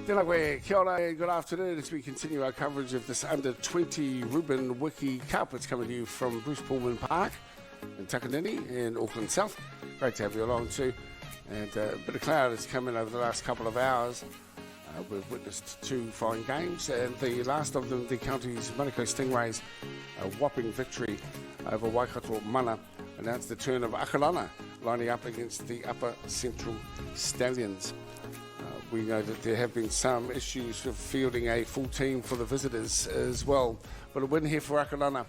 Tēnā koe, kia ora, good afternoon. As we continue our coverage of this under-20 Reuben Wiki Cup, it's coming to you from Bruce Pullman Park in Takanini in Auckland South. Great to have you along too. And a bit of cloud has come in over the last couple of hours. We've witnessed two fine games, and the last of them, the county's Manukau Stingrays, a whopping victory over Waikato Mana, announced the turn of Akarana lining up against the Upper Central Stallions. We know that there have been some issues with fielding a full team for the visitors as well, but a win here for Akarana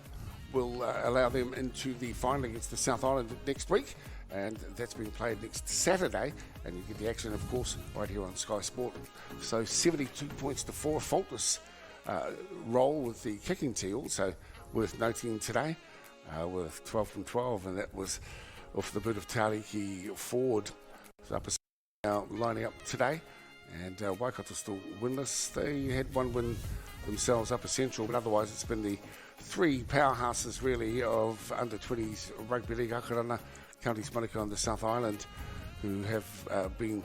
will allow them into the final against the South Island next week, and that's being played next Saturday, and you get the action, of course, right here on Sky Sport. So 72 points to 4, faultless roll with the kicking tee, also worth noting today, with 12 from 12, and that was off the boot of Tariki Ford. So Upper now lining up today, and Waikato still winless. They had one win themselves, Upper Central, but otherwise it's been the three powerhouses really of under-20s rugby league, Akarana, Counties Manukau and the South Island, who have been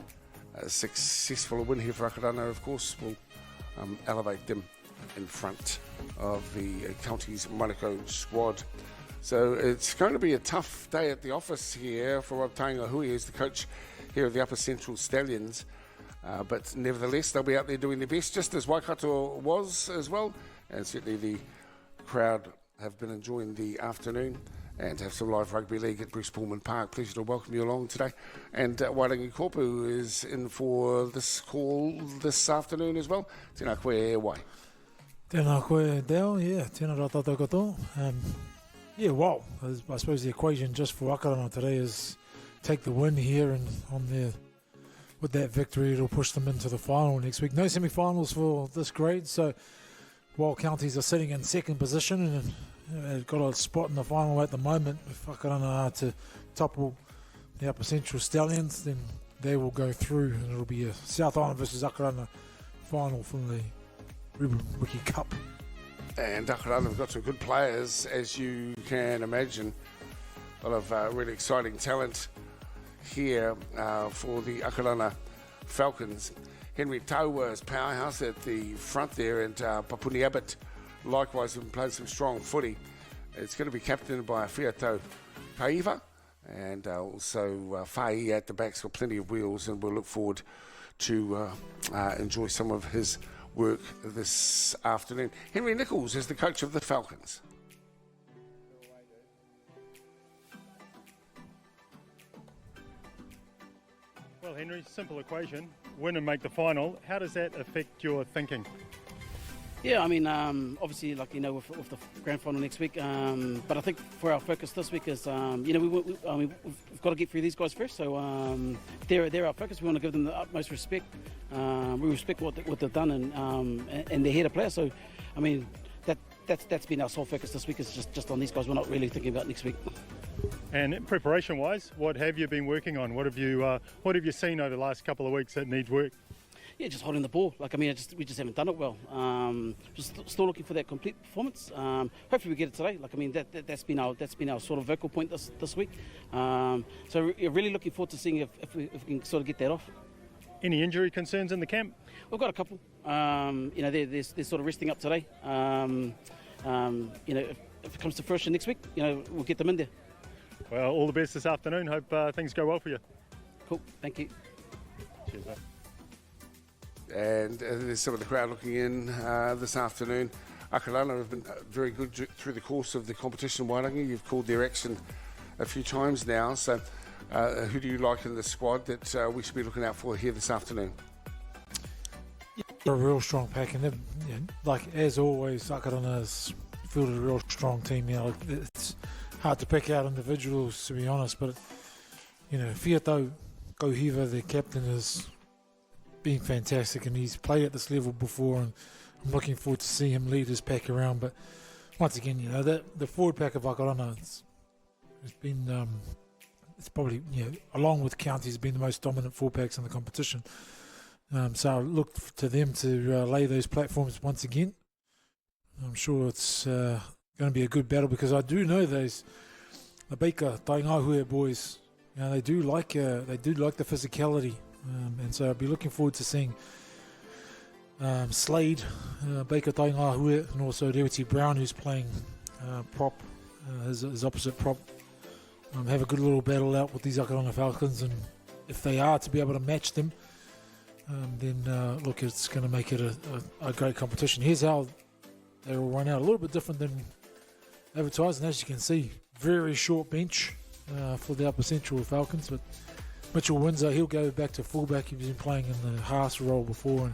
successful. A win here for Akarana, of course, will elevate them in front of the Counties Manukau squad. So it's going to be a tough day at the office here for Rob Taingahui, who's the coach here of the Upper Central Stallions. But nevertheless, they'll be out there doing their best, just as Waikato was as well. And certainly the crowd have been enjoying the afternoon and have some live rugby league at Bruce Pullman Park. Pleasure to welcome you along today. And Wairangi Kopu is in for this call this afternoon as well. Tēnā koe, Wai. Tēnā koe, Dale. Yeah, tēnā rā tātou katoa. Yeah, well, I suppose the equation just for Akarana today is take the win here, and with that victory it'll push them into the final next week. No semi-finals for this grade, so while counties are sitting in second position and got a spot in the final at the moment, if Akarana are to topple the Upper Central Stallions, then they will go through, and it'll be a South Island versus Akarana final from the Reuben Wiki Cup. And Akarana have got some good players, as you can imagine. A lot of really exciting talent here for the Akarana Falcons. Henry Taua's powerhouse at the front there, and Papuni Abbott likewise have played some strong footy. It's going to be captained by Fiato Kaiva, and also Fai at the back's got plenty of wheels, and we'll look forward to enjoy some of his work this afternoon. Henry Nichols is the coach of the Falcons. Well, Henry, simple equation, win and make the final. How does that affect your thinking? Yeah, I mean, obviously, like, you know, with the grand final next week, but I think for our focus this week is, you know, we've got to get through these guys first, so they're our focus. We want to give them the utmost respect. We respect what they've done, and they're here to play. So, I mean, that's been our sole focus this week, is just on these guys. We're not really thinking about next week. And preparation-wise, what have you been working on? What have you seen over the last couple of weeks that needs work? Yeah, just holding the ball. Like, I mean, we just haven't done it well. Just still looking for that complete performance. Hopefully we get it today. Like, I mean, that's been our sort of vocal point this week. So really looking forward to seeing if we can sort of get that off. Any injury concerns in the camp? We've got a couple. You know, they're sort of resting up today. You know, if it comes to fruition next week, you know, we'll get them in there. Well, all the best this afternoon. Hope things go well for you. Cool. Thank you. Cheers, mate. And there's some of the crowd looking in this afternoon. Akarana have been very good through the course of the competition. Wairangi, you've called their action a few times now. So who do you like in the squad that we should be looking out for here this afternoon? A real strong pack, and you know, like as always, Akarana has fielded a real strong team. You know, it's hard to pick out individuals, to be honest, but you know, Fiato Kohiva, their captain, has been fantastic, and he's played at this level before, and I'm looking forward to see him lead his pack around. But once again, you know, the forward pack of Akarana, it's been it's probably, you know, along with Counties, been the most dominant forward packs in the competition. So I look to them to lay those platforms once again. I'm sure it's going to be a good battle, because I do know the Baker Taingahui boys, you know, they do like the physicality, and so I'll be looking forward to seeing Slade, Baker Taingahue, and also Rewiti Brown, who's playing prop, his opposite prop. Have a good little battle out with these Akarana Falcons, and if they are to be able to match them, then look, it's going to make it a great competition. Here's how they will run out. A little bit different than advertised, and as you can see, very short bench for the Upper Central Falcons, but Mitchell Windsor, he'll go back to fullback. He's been playing in the Haas role before,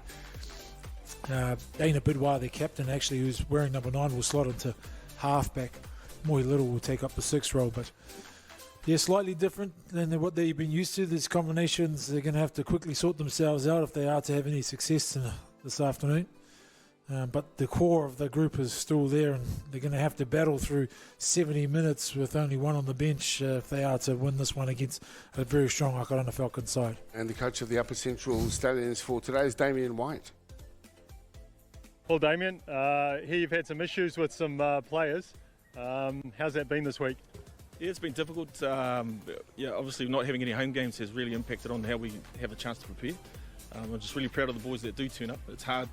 and Dana Bidwai, their captain, actually, who's wearing number 9, will slot into halfback. Moy Little will take up the 6th role, but yeah, slightly different than what they've been used to. These combinations, they're going to have to quickly sort themselves out if they are to have any success this afternoon. But the core of the group is still there, and they're going to have to battle through 70 minutes with only one on the bench if they are to win this one against a very strong Akarana Falcon side. And the coach of the Upper Central Stallions for today is Damien White. Well, Damien, here you've had some issues with some players. How's that been this week? Yeah, it's been difficult. Obviously not having any home games has really impacted on how we have a chance to prepare. I'm just really proud of the boys that do turn up. It's hard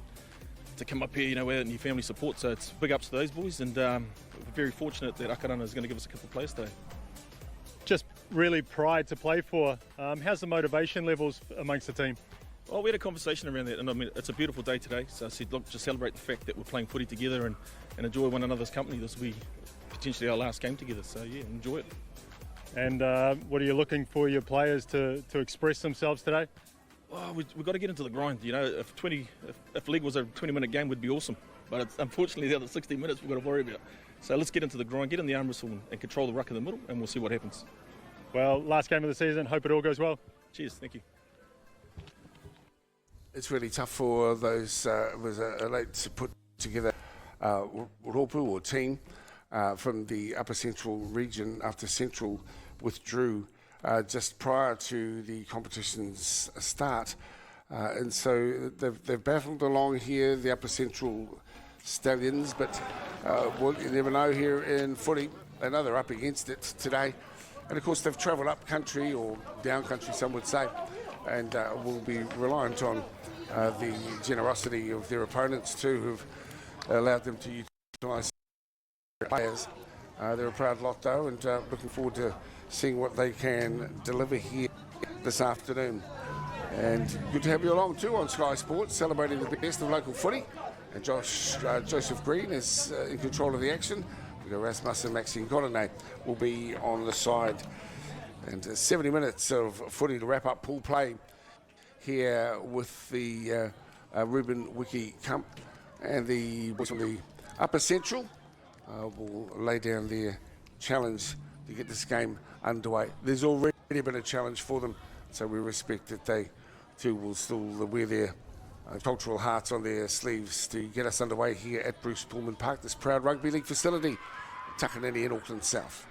to come up here, without any family support, so it's big ups to those boys, and we're very fortunate that Akarana is going to give us a couple of players today. Just really pride to play for. How's the motivation levels amongst the team? Well, we had a conversation around that, and I mean, it's a beautiful day today, so I said, look, just celebrate the fact that we're playing footy together and enjoy one another's company. This will be potentially our last game together, so yeah, enjoy it. And what are you looking for your players to express themselves today? Oh, we've got to get into the grind. If league was a 20-minute game, would be awesome. But it's, unfortunately, the other 60 minutes we've got to worry about. So let's get into the grind, get in the arm wrestle, and control the ruck in the middle, and we'll see what happens. Well, last game of the season. Hope it all goes well. Cheers. Thank you. It's really tough for those late to put together Ropu or team from the Upper Central region after Central withdrew just prior to the competition's start. And so they've battled along here, the Upper Central Stallions, but well, you never know here in footy. They know they're up against it today. And of course they've travelled up country, or down country some would say, and will be reliant on the generosity of their opponents too, who've allowed them to utilise players. They're a proud lot though, and looking forward to seeing what they can deliver here this afternoon. And good to have you along too on Sky Sports, celebrating the best of local footy. And Joseph Green is in control of the action. We've got Rasmus and Maxine Godinay will be on the side. And 70 minutes of footy to wrap up pool play here with the Ruben Wiki Cup. And the boys from the Upper Central will lay down their challenge to get this game underway. There's already been a challenge for them, so we respect that they too will still wear their cultural hearts on their sleeves to get us underway here at Bruce Pullman Park, this proud rugby league facility, Takanini in Auckland South.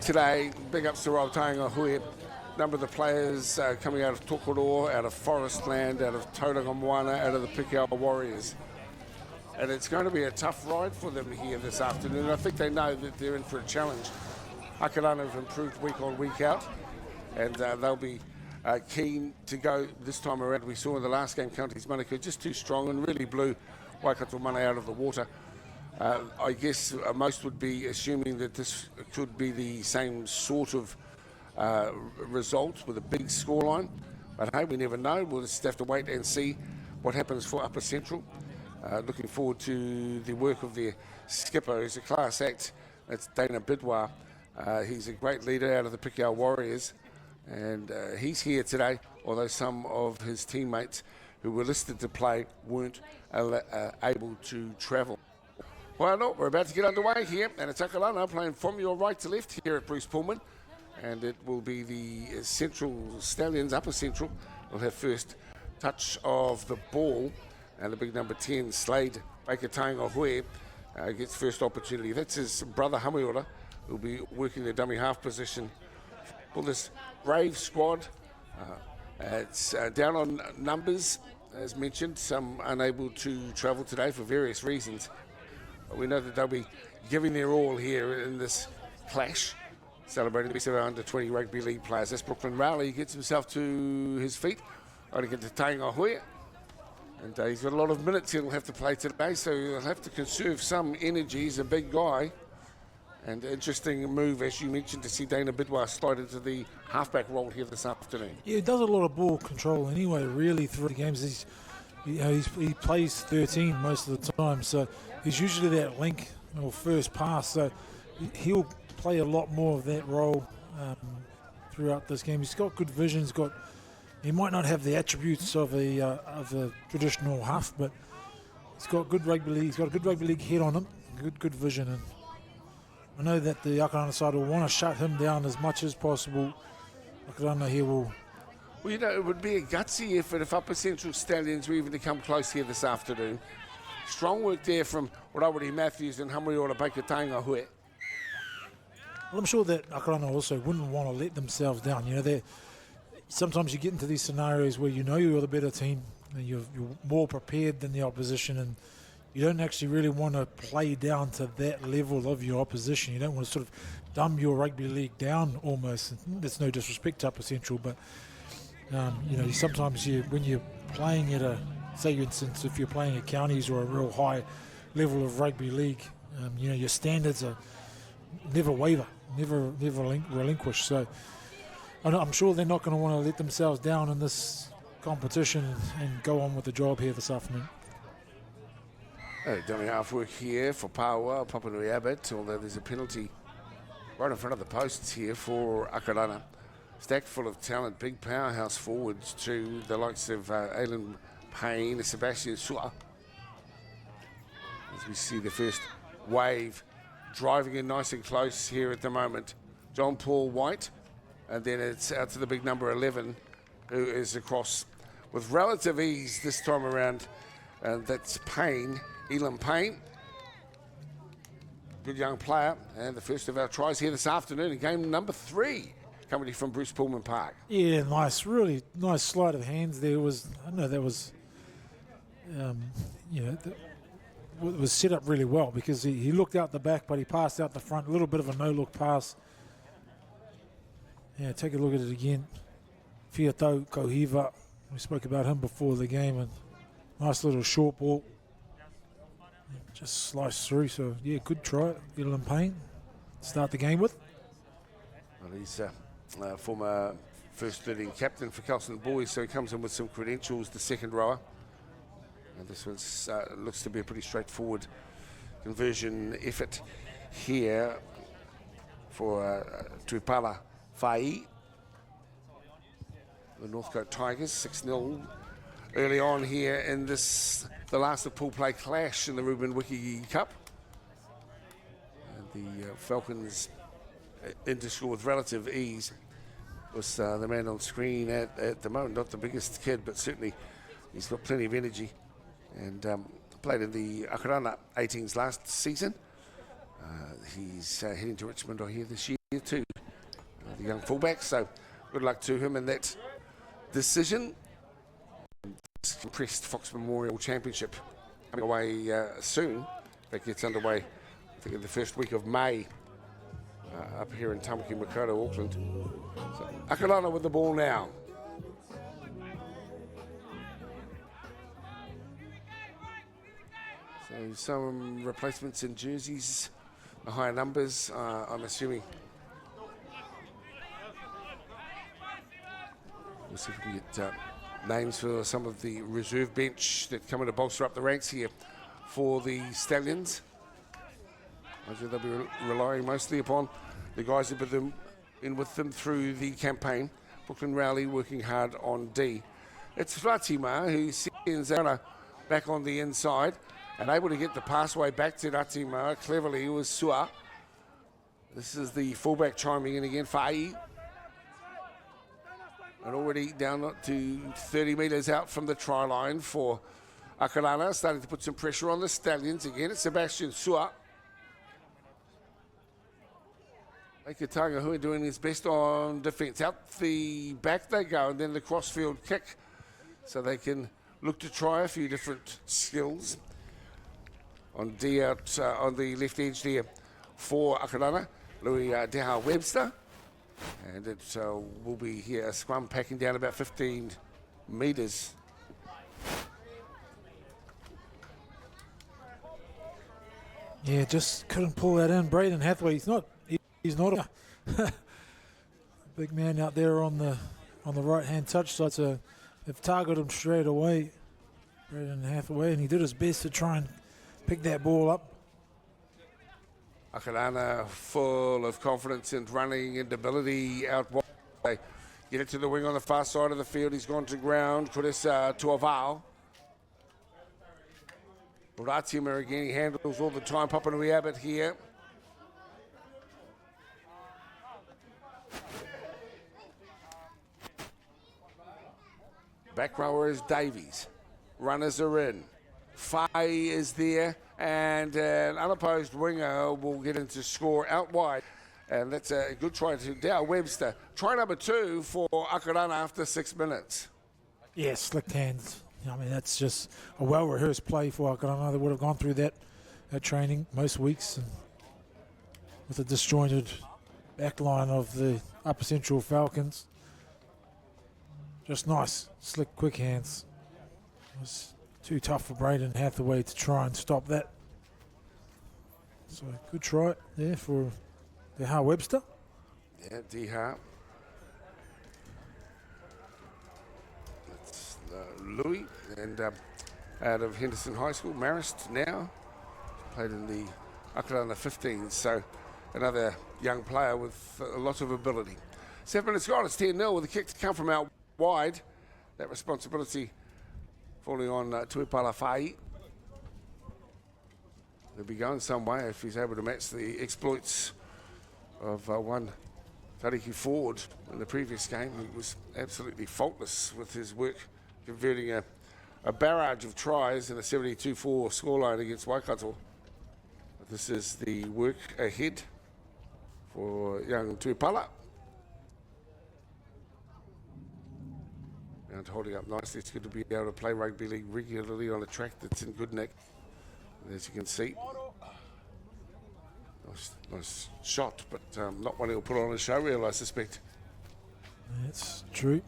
Today, big ups to Rob Taingahue. Number of the players coming out of Tokoro, out of Forestland, out of Tauranga Moana, out of the Pikau Warriors. And it's going to be a tough ride for them here this afternoon. I think they know that they're in for a challenge. Akarana have improved week on, week out, and they'll be keen to go this time around. We saw in the last game, Counties Manukau just too strong and really blew Waikato Mana out of the water I guess most would be assuming that this could be the same sort of result with a big scoreline. But hey, we never know. We'll just have to wait and see what happens for Upper Central. Looking forward to the work of their skipper, who's a class act. That's Dana Bidwar. He's a great leader out of the Picayune Warriors. And he's here today, although some of his teammates who were listed to play weren't able to travel. Well, no, we're about to get underway here, and it's Akarana playing from your right to left here at Bruce Pullman. And it will be the Central Stallions, Upper Central, will have first touch of the ball. And the big number 10, Slade Baker-Tainga-Hoe, gets first opportunity. That's his brother, Hamiora, who'll be working the dummy half position for this Brave squad. It's down on numbers, as mentioned, some unable to travel today for various reasons. But we know that they'll be giving their all here in this clash, celebrating the best of our under-20 rugby league players. That's Brooklyn Rowley. He gets himself to his feet. Trying to get to Tainga-Hoe. And he's got a lot of minutes he'll have to play today, so he'll have to conserve some energy. He's a big guy. And interesting move, as you mentioned, to see Dana Bidwar slide into the halfback role here this afternoon. Yeah, he does a lot of ball control anyway, really, through the games. He plays 13 most of the time, so he's usually that link or first pass. So he'll play a lot more of that role throughout this game. He's got good vision. He might not have the attributes of a traditional half, but he's got good rugby league. He's got a good rugby league head on him, good vision, and I know that the Akarana side will want to shut him down as much as possible. Akarana here will. Well, you know, it would be a gutsy effort if Upper Central Stallions were even to come close here this afternoon. Strong work there from Rawiri Matthews and Hamiora Baker-Tainga-Hoe. Well, I'm sure that Akarana also wouldn't want to let themselves down. You know, sometimes you get into these scenarios where you know you're the better team and you're more prepared than the opposition, and you don't actually really want to play down to that level of your opposition. You don't want to sort of dumb your rugby league down almost. There's no disrespect to Upper Central, but you know, sometimes when you're playing at say for instance, if you're playing at counties or a real high level of rugby league, you know, your standards are never waver, never relinquish. So I'm sure they're not going to want to let themselves down in this competition and go on with the job here this afternoon. Dummy half work here for Paua, Papanui Abbott, although there's a penalty right in front of the posts here for Akarana. Stacked full of talent, big powerhouse forwards to the likes of Alan Payne, Sebastian Sua. As we see the first wave driving in nice and close here at the moment. John Paul White, and then it's out to the big number 11, who is across with relative ease this time around. And that's Payne. Elam Payne, good young player, and the first of our tries here this afternoon in game number 3, coming from Bruce Pullman Park. Yeah, nice, really nice sleight of hands there. That was it was set up really well because he looked out the back, but he passed out the front, a little bit of a no-look pass. Yeah, take a look at it again. Fiatau Kohiva, we spoke about him before the game, and nice little short ball. Just sliced through, so yeah, good try. Elam Payne, start the game with. Well, he's former first 13 captain for Kelson Boys, so he comes in with some credentials, the second rower. And this one looks to be a pretty straightforward conversion effort here for Tupala Fai. The Northcote Tigers, 6-0 early on here in the last of pool play clash in the Ruben Wiki Cup. And the Falcons into score with relative ease. Was the man on screen at the moment, not the biggest kid, but certainly he's got plenty of energy. And played in the Akarana 18s last season. He's heading to Richmond here this year too, the young fullback. So good luck to him in that decision. This compressed Fox Memorial Championship coming away soon. That gets underway, I think, in the first week of May up here in Tamaki Makaurau, Auckland. So Akarana with the ball now. So So some replacements in jerseys, the higher numbers, I'm assuming. We'll see if we can get names for some of the reserve bench that come in to bolster up the ranks here for the Stallions. They'll be relying mostly upon the guys who've been in with them through the campaign. Brooklyn Rowley working hard on D. It's Fatima who sends Anna back on the inside and able to get the passway back to Fatima. Cleverly, it was Sua. This is the fullback chiming in again, Fa'i. And already down to 30 metres out from the try line for Akarana, starting to put some pressure on the Stallions again. It's Sebastian Sua. Aikatanga who are doing his best on defence. Out the back they go, and then the crossfield kick. So they can look to try a few different skills. On D out on the left edge there for Akarana, Louis Deha Webster. And it will be here, a scrum packing down about 15 metres. Yeah, just couldn't pull that in. Braden Hathaway, he's not a big man out there on the right hand touch side, so they've targeted him straight away, Braden Hathaway, and he did his best to try and pick that ball up. Akarana full of confidence and running and ability out wide. They get it to the wing on the far side of the field. He's gone to ground. Kuresa Tuavao. Ratima again, he handles all the time. Papanui Abbott here. Back rower is Davies. Runners are in. Faye is there, and an unopposed winger will get into score out wide. And that's a good try to Dow Webster. Try number 2 for Akarana after 6 minutes. Yeah, slick hands. I mean, that's just a well-rehearsed play for Akarana. They would have gone through that training most weeks, and with a disjointed backline of the Upper Central Falcons. Just nice, slick, quick hands. It was too tough for Braden Hathaway to try and stop that. So good try there for Deha Webster. Yeah, Deha. It's Louis, and out of Henderson High School, Marist now. Played in the Akarana 15s, so another young player with a lot of ability. 7 minutes gone, it's 10-0 with a kick to come from out wide. That responsibility falling on Tuipala Fa'i. He'll be going some way if he's able to match the exploits of one Tariki Ford in the previous game. He was absolutely faultless with his work, converting a barrage of tries in a 72-4 scoreline against Waikato. But this is the work ahead for young Tuipala. And holding up nicely. It's good to be able to play rugby league regularly on a track that's in good nick. And as you can see, nice shot, but not one he'll put on a show reel, I suspect. That's true.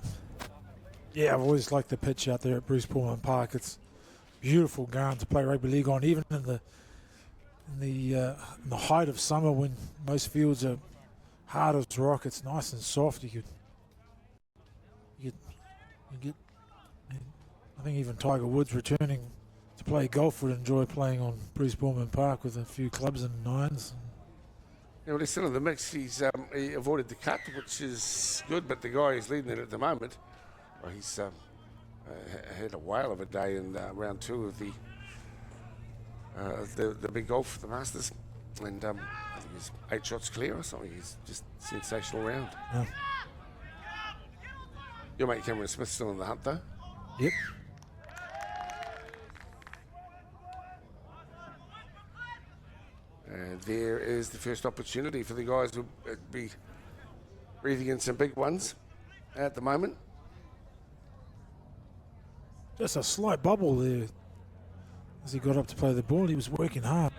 Yeah, I've always liked the pitch out there at Bruce Pullman Park. It's beautiful ground to play rugby league on, even in the height of summer when most fields are hard as rock. It's nice and soft. You get, I think even Tiger Woods returning to play golf would enjoy playing on Bruce Pullman Park with a few clubs and nines. Yeah, well, he's still in the mix. He avoided the cut, which is good, but the guy who's leading it at the moment, well, he's had a whale of a day in round 2 of the big golf, the Masters, and I think he's 8 shots clear or something. He's just sensational round. Yeah. Your mate Cameron Smith's still in the hunt, though. Yep. And there is the first opportunity for the guys who will be breathing in some big ones at the moment. Just a slight bubble there as he got up to play the ball. He was working hard.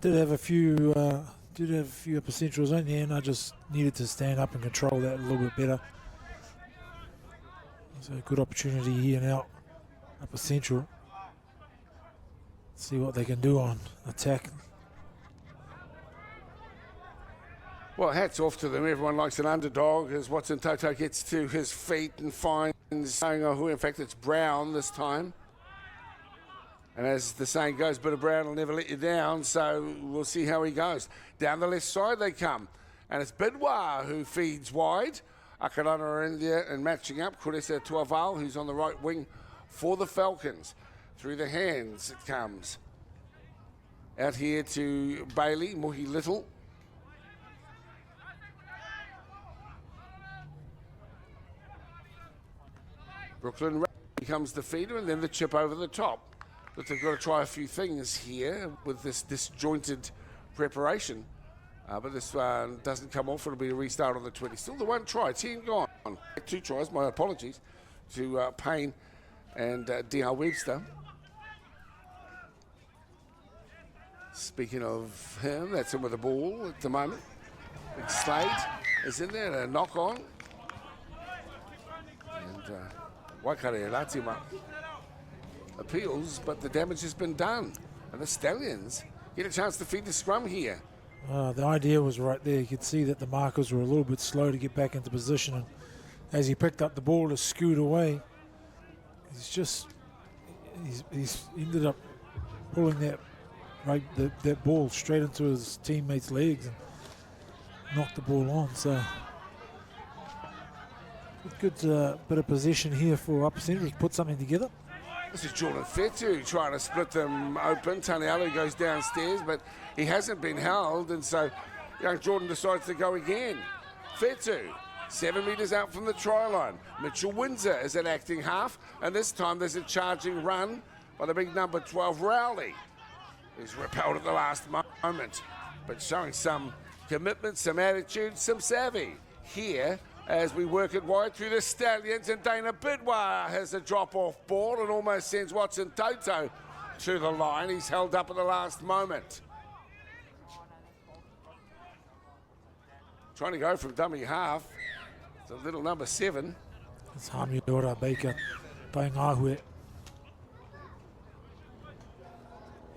Did have a few upper centrals in there, and I just needed to stand up and control that a little bit better. So a good opportunity here now, Upper Central. See what they can do on attack. Well, hats off to them. Everyone likes an underdog as Watson Toto gets to his feet and finds Sangahu. In fact, it's Brown this time. And as the saying goes, bit of Brown will never let you down, so we'll see how he goes. Down the left side they come. And it's Bidwa who feeds wide. Akarana are in there and matching up. Kuresa Tuaval, who's on the right wing for the Falcons. Through the hands it comes. Out here to Bailey, Mohi Little. Brooklyn becomes the feeder and then the chip over the top. But they've got to try a few things here with this disjointed preparation. But this one doesn't come off. It'll be a restart on the 20. Still the one try. 10 gone. 2 tries. My apologies to Payne and D.R. Webster. Speaking of him, that's him with the ball at the moment. Big Slade is in there. A knock on. And Waikare Latima appeals, but the damage has been done. And the Stallions get a chance to feed the scrum here. The idea was right there. You could see that the markers were a little bit slow to get back into position. And as he picked up the ball to scoot away, he's ended up pulling that ball straight into his teammate's legs and knocked the ball on. So good bit of possession here for Upper Central to put something together. This is Jordan Fetu trying to split them open. Tanialu goes downstairs, but he hasn't been held, and so young Jordan decides to go again. Fetu, 7 metres out from the try line. Mitchell Windsor is at acting half, and this time there's a charging run by the big number 12, Rowley. He's repelled at the last moment, but showing some commitment, some attitude, some savvy here as we work it wide through the Stallions, and Dana Bidwa has a drop-off ball and almost sends Watson Toto to the line. He's held up at the last moment. Trying to go from dummy half. It's a little number 7. It's Hamiora Baker playing Ahue.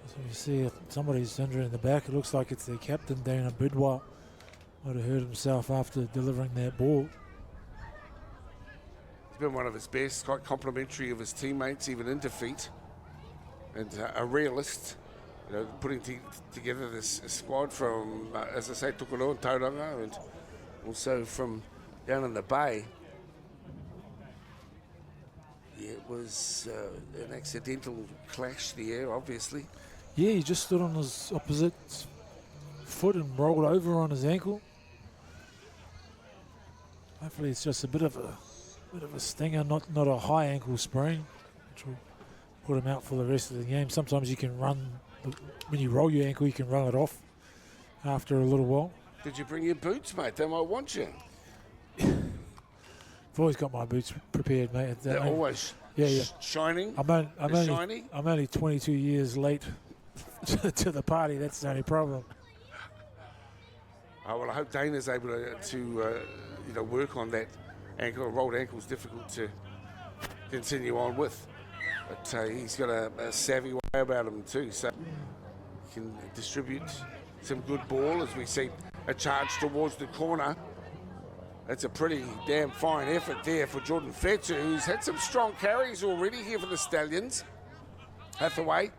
So you see somebody's injured in the back. It looks like it's their captain, Dana Bidwa. Might have hurt himself after delivering that ball. He's been one of his best, quite complimentary of his teammates, even in defeat. And a realist, putting together this squad from, as I say, Tukolo and Tauranga, and also from down in the Bay. Yeah, it was an accidental clash there, obviously. Yeah, he just stood on his opposite foot and rolled over on his ankle. Hopefully it's just a bit of a stinger, not a high ankle sprain, which will put him out for the rest of the game. Sometimes you can run, when you roll your ankle, you can run it off after a little while. Did you bring your boots, mate? They might want you. I've always got my boots prepared, mate. They're always shining. I'm only 22 years late to the party. That's the only problem. Oh, well, I hope Dana's able to work on that ankle. A rolled ankle is difficult to continue on with. But he's got a savvy way about him too, so he can distribute some good ball as we see a charge towards the corner. That's a pretty damn fine effort there for Jordan Fetu, who's had some strong carries already here for the Stallions. Hathaway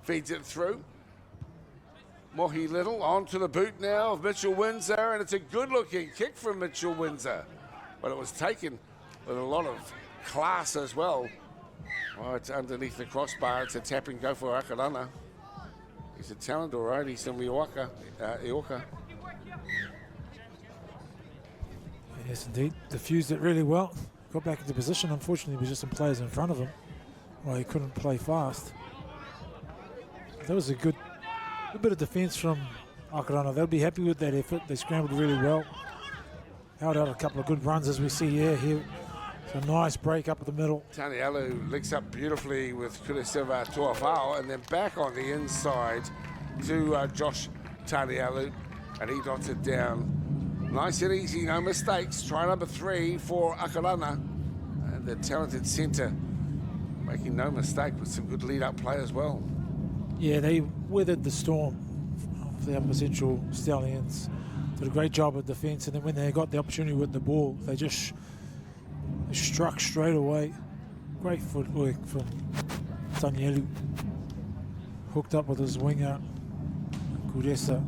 feeds it through. Mohi Little onto the boot now of Mitchell Windsor, and it's a good-looking kick from Mitchell Windsor. But it was taken with a lot of class as well. Oh, it's underneath the crossbar. It's a tap and go for Akarana. He's a talent, all right. He's from Iorka. Yes, indeed. Diffused it really well. Got back into position. Unfortunately, there was just some players in front of him. Well, he couldn't play fast. That was a good bit of defence from Akarana. They'll be happy with that effort. They scrambled really well. Held out a couple of good runs, as we see here. It's a nice break up the middle. Tanialu links up beautifully with Kureseva Tuafao, and then back on the inside to Josh Tanialu, and he dots it down. Nice and easy, no mistakes. Try number 3 for Akarana. the talented centre, making no mistake with some good lead-up play as well. Yeah, they weathered the storm of the Upper Central Stallions. Did a great job of defence, and then when they got the opportunity with the ball, they just struck straight away. Great footwork from Tanielu. Hooked up with his winger, Kuresa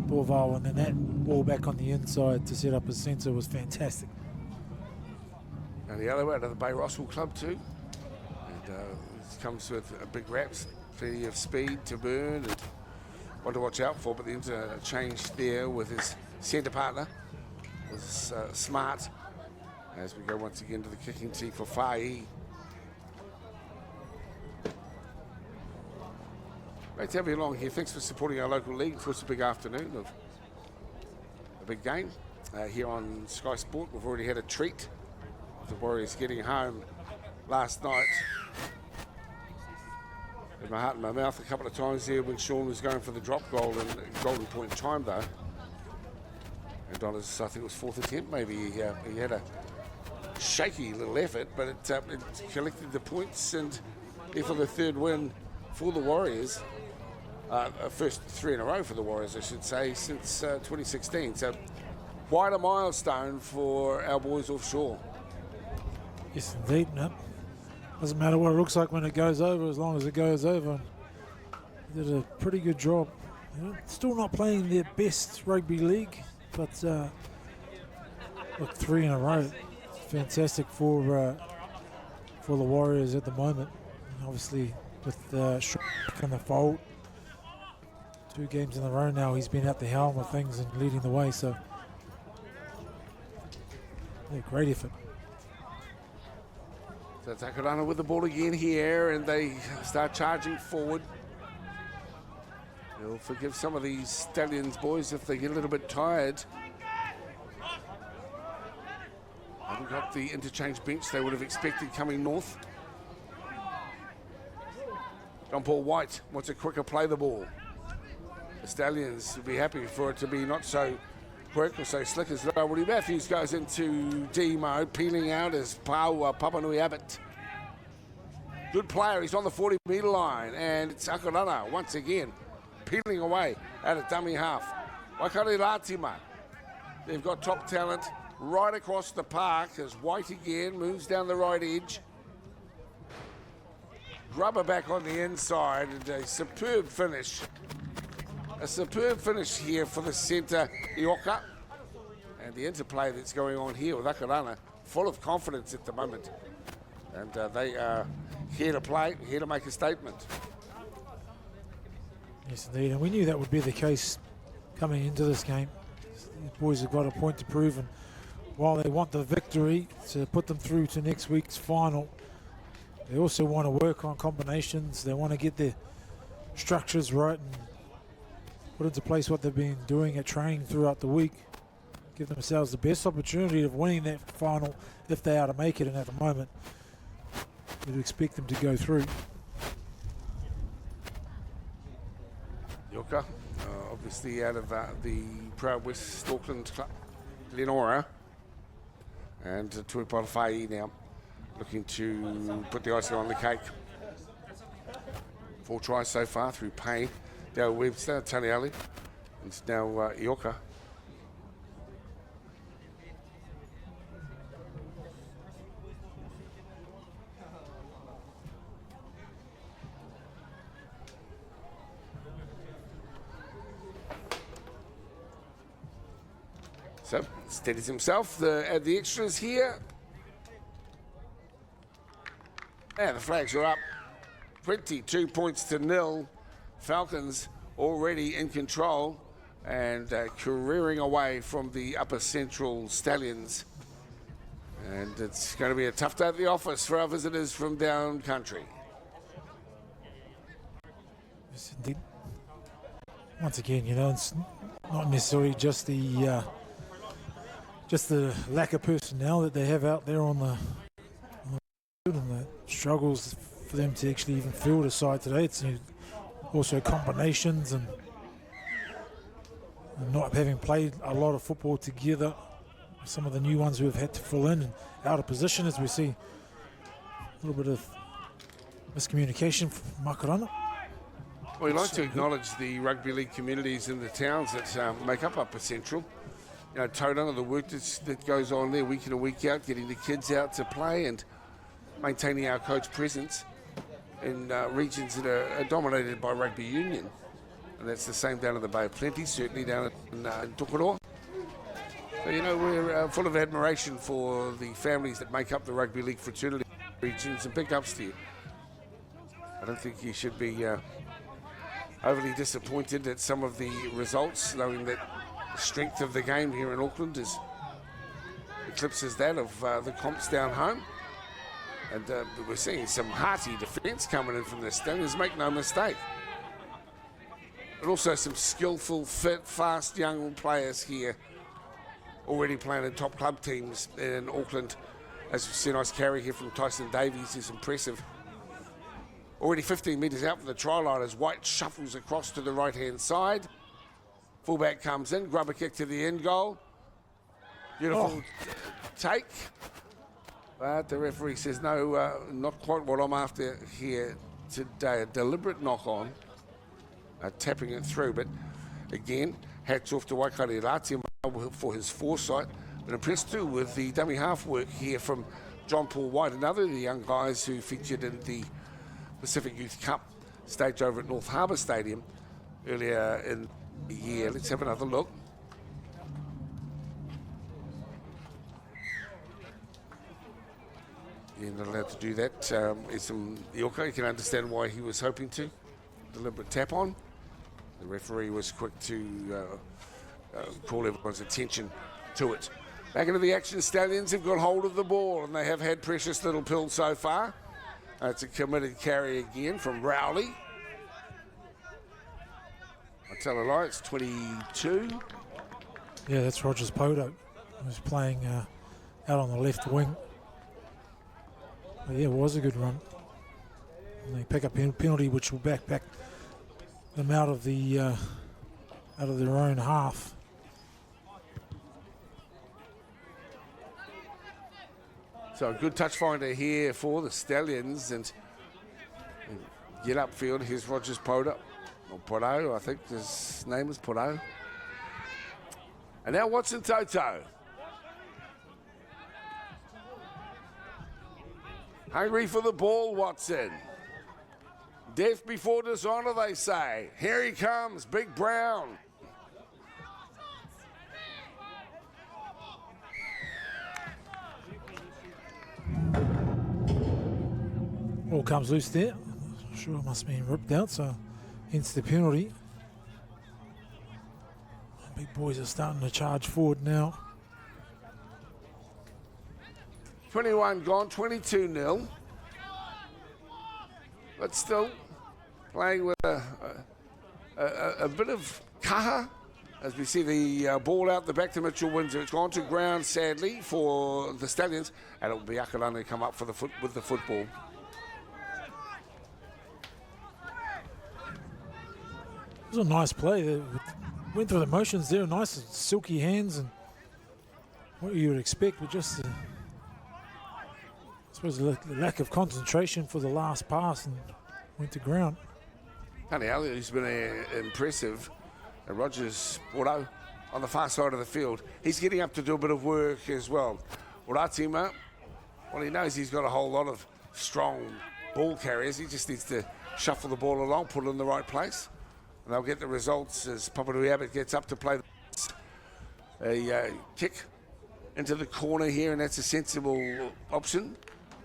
Borval, and then that ball back on the inside to set up his centre was fantastic. And the other out of the Bay Rossville club too. And it comes with big raps, plenty of speed to burn, and one to watch out for. But the interchange there with his centre partner was smart. As we go once again to the kicking tee for Fai. Great to have you along here. Thanks for supporting our local league. Of course, a big afternoon of a big game here on Sky Sport. We've already had a treat with the Warriors getting home last night. In my heart and my mouth a couple of times there when Sean was going for the drop goal and golden point time though. And Dollars, I think it was fourth attempt maybe. He had a shaky little effort, but it collected the points, and therefore the third win for the Warriors. First three in a row for the Warriors, I should say, since 2016. So quite a milestone for our boys offshore. Yes, indeed. No. Doesn't matter what it looks like when it goes over, as long as it goes over. They did a pretty good job. Still not playing their best rugby league, but look, three in a row. Fantastic for the Warriors at the moment. And obviously, with Sean in the fold, 2 games in a row now, he's been at the helm of things and leading the way. So, yeah, great effort. So it's Akarana with the ball again here, and they start charging forward. They'll forgive some of these Stallions boys if they get a little bit tired. Haven't got the interchange bench they would have expected coming north. John Paul White wants a quicker play the ball. The Stallions will be happy for it to be not so quick or so slick as Woody Matthews goes into D mode, peeling out as Papanui Abbott. Good player, he's on the 40-metre line, and it's Akarana once again peeling away at a dummy half. Wakari Latima, they've got top talent right across the park as White again moves down the right edge. Grubber back on the inside, and a superb finish. A superb finish here for the centre, Ioka. And the interplay that's going on here with Akarana, full of confidence at the moment. And they are here to play, here to make a statement. Yes, indeed. And we knew that would be the case coming into this game. The boys have got a point to prove, and while they want the victory to put them through to next week's final, they also want to work on combinations. They want to get their structures right and put into place what they've been doing at training throughout the week. Give themselves the best opportunity of winning that final if they are to make it, and at the moment we'd expect them to go through. Yoka, obviously out of the Proud West Auckland club, Lenora, and Tuipara Fai now looking to put the icing on the cake. 4 tries so far through Payne, Dale Webster, Tony Ali, and it's now Ioka. So, steadies himself, the extras here. And the flags are up. 22 points to 0. Falcons already in control and careering away from the Upper Central Stallions. And it's going to be a tough day at the office for our visitors from down country. Yes, indeed. Once again, you know, it's not necessarily just the lack of personnel that they have out there on the field and the struggles for them to actually even field a side today. It's also combinations and not having played a lot of football together. Some of the new ones who have had to fill in and out of position, as we see little bit of miscommunication from Akarana. Well, we'd like to acknowledge the rugby league communities in the towns that make up Upper Central. You know, Tauranga, the work that goes on there week in and week out, getting the kids out to play and maintaining our coach presence in regions that are dominated by rugby union. And that's the same down in the Bay of Plenty, certainly down in Tukuroa. So, you know, we're full of admiration for the families that make up the rugby league fraternity regions, and big ups to you. I don't think you should be overly disappointed at some of the results, knowing that the strength of the game here in Auckland eclipses that of the comps down home. And we're seeing some hearty defence coming in from the Stallions, make no mistake. But also some skillful, fit, fast young players here, already playing in top club teams in Auckland. As we see, a nice carry here from Tyson Davies is impressive. Already 15 metres out from the try line as White shuffles across to the right-hand side. Fullback comes in, grubber kick to the end goal. Beautiful take. But the referee says, no, not quite what I'm after here today. A deliberate knock-on, tapping it through. But again, hats off to Waikare Rātia for his foresight. But impressed too with the dummy half work here from John Paul White, another of the young guys who featured in the Pacific Youth Cup stage over at North Harbour Stadium earlier in the year. Let's have another look. You're not allowed to do that. It's some Ioka. You can understand why he was hoping to. Deliberate tap on. The referee was quick to call everyone's attention to it. Back into the action, Stallions have got hold of the ball and they have had precious little pill so far. It's a committed carry again from Rowley. I tell a lie, it's 22. Yeah, that's Rogers Poto, who's playing out on the left wing. But yeah, it was a good run. And they pick up a penalty, which will back them out of their own half. So a good touch finder here for the Stallions, and get upfield. Here's Rogers Poto, or Poto, I think his name is Poto. And now Watson Toto. Hungry for the ball, Watson. Death before dishonour, they say. Here he comes, Big Brown. Ball comes loose there. Sure, it must have been ripped out, so hence the penalty. Big boys are starting to charge forward now. 21 gone, 22-0. But still playing with a bit of kaha as we see the ball out the back to Mitchell Windsor. It's gone to ground, sadly, for the Stallions, and it'll be Akarana to come up for with the football. It was a nice play. They went through the motions there, nice silky hands and what you would expect, but just I suppose the lack of concentration for the last pass and went to ground. Tony Elliott's been impressive. And Rogers Poto on the far side of the field. He's getting up to do a bit of work as well. Uratima, well, he knows he's got a whole lot of strong ball carriers. He just needs to shuffle the ball along, put it in the right place. And they'll get the results as Paparui Abbott gets up to play a kick into the corner here, and that's a sensible option.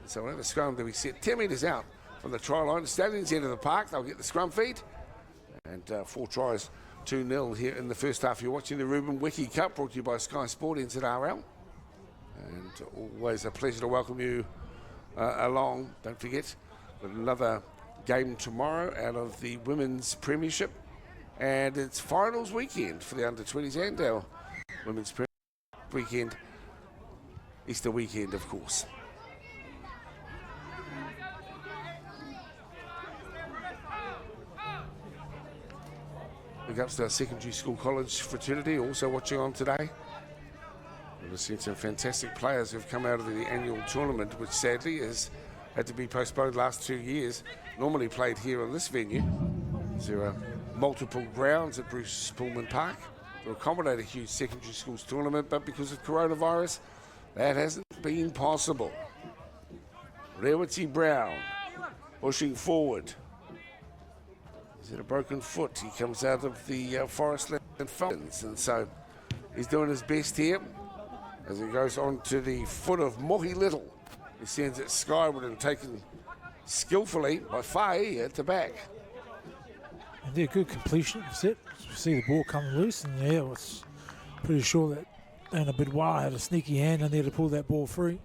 So we'll have a scrum that we set 10 metres out from the try line. The Stallions into the park, they'll get the scrum feed. And 4 tries, 2-0 here in the first half. You're watching the Ruben Wiki Cup, brought to you by Sky Sport NZRL. And always a pleasure to welcome you along. Don't forget, another game tomorrow out of the Women's Premiership. And it's finals weekend for the under-20s and our Women's Premiership weekend. Easter weekend, of course. Big ups to our secondary school college fraternity, also watching on today. We've seen some fantastic players who've come out of the annual tournament, which sadly is had to be postponed last 2 years. Normally played here on this venue. There are multiple grounds at Bruce Pullman Park to accommodate a huge secondary schools tournament, but because of coronavirus, that hasn't been possible. Rewati Brown pushing forward. Is it a broken foot? He comes out of the Forestland Falcons, and so he's doing his best here as he goes on to the foot of Mohi Little. He sends it skyward and taken skillfully by Fa'i at the back. And they're good completion set. You see the ball coming loose, and yeah, I was pretty sure that Dana Bidwar had a sneaky hand in there to pull that ball free.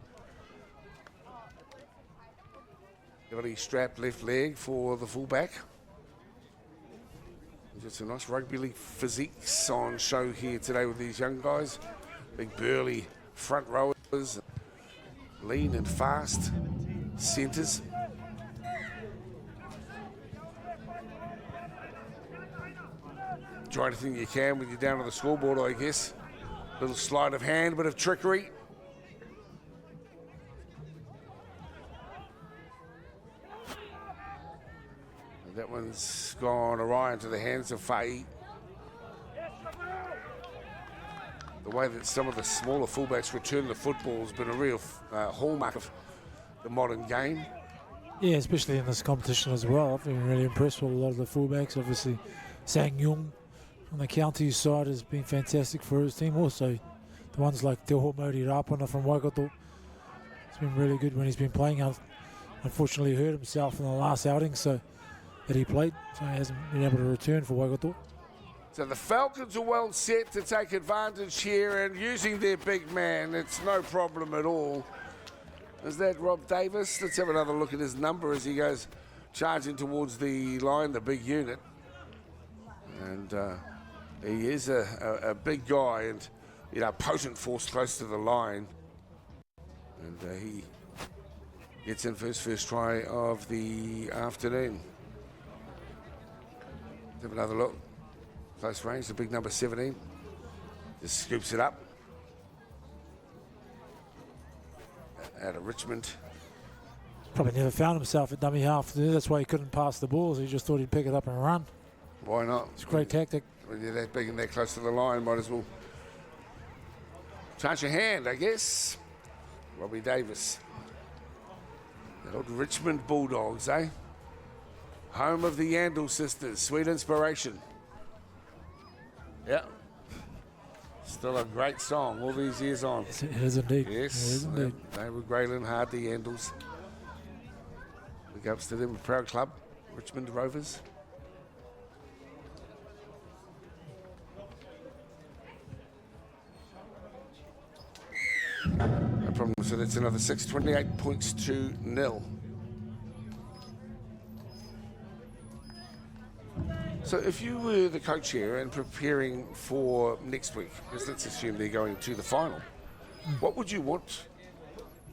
Got strapped left leg for the fullback. Just a nice rugby league physiques on show here today with these young guys. Big burly front rowers, lean and fast centres. Try anything you can when you're down on the scoreboard, I guess. Little sleight of hand, bit of trickery. And that one's gone awry into the hands of Fa'i. The way that some of the smaller fullbacks return the football has been a real hallmark of the modern game. Yeah, especially in this competition as well. I've been really impressed with a lot of the fullbacks. Obviously, Sang Yung on the county side has been fantastic for his team. Also, the ones like Te Homori Rapana from Waikato. It's been really good when he's been playing. Unfortunately, hurt himself in the last outing that he played, so he hasn't been able to return for Waikato. So the Falcons are well set to take advantage here, and using their big man, it's no problem at all. Is that Rob Davis? Let's have another look at his number as he goes charging towards the line, the big unit. And he is a big guy and, you know, potent force close to the line. And he gets in for his first try of the afternoon. Let's have another look. Close range, the big number 17. Just scoops it up. Out of Richmond. Probably never found himself at dummy half. That's why he couldn't pass the balls. He just thought he'd pick it up and run. Why not? It's a great tactic. When you're that big and that close to the line, might as well charge your hand, I guess. Robbie Davis. The old Richmond Bulldogs, eh? Home of the Yandel sisters. Sweet inspiration. Yeah. Still a great song all these years on. It is indeed. Yes. It is indeed. They were Grayling hard, the Yandels. Big ups to them, a proud club, Richmond Rovers. No problem, so that's another 6, 28 points to 0. So if you were the coach here and preparing for next week, because let's assume they're going to the final, what would you want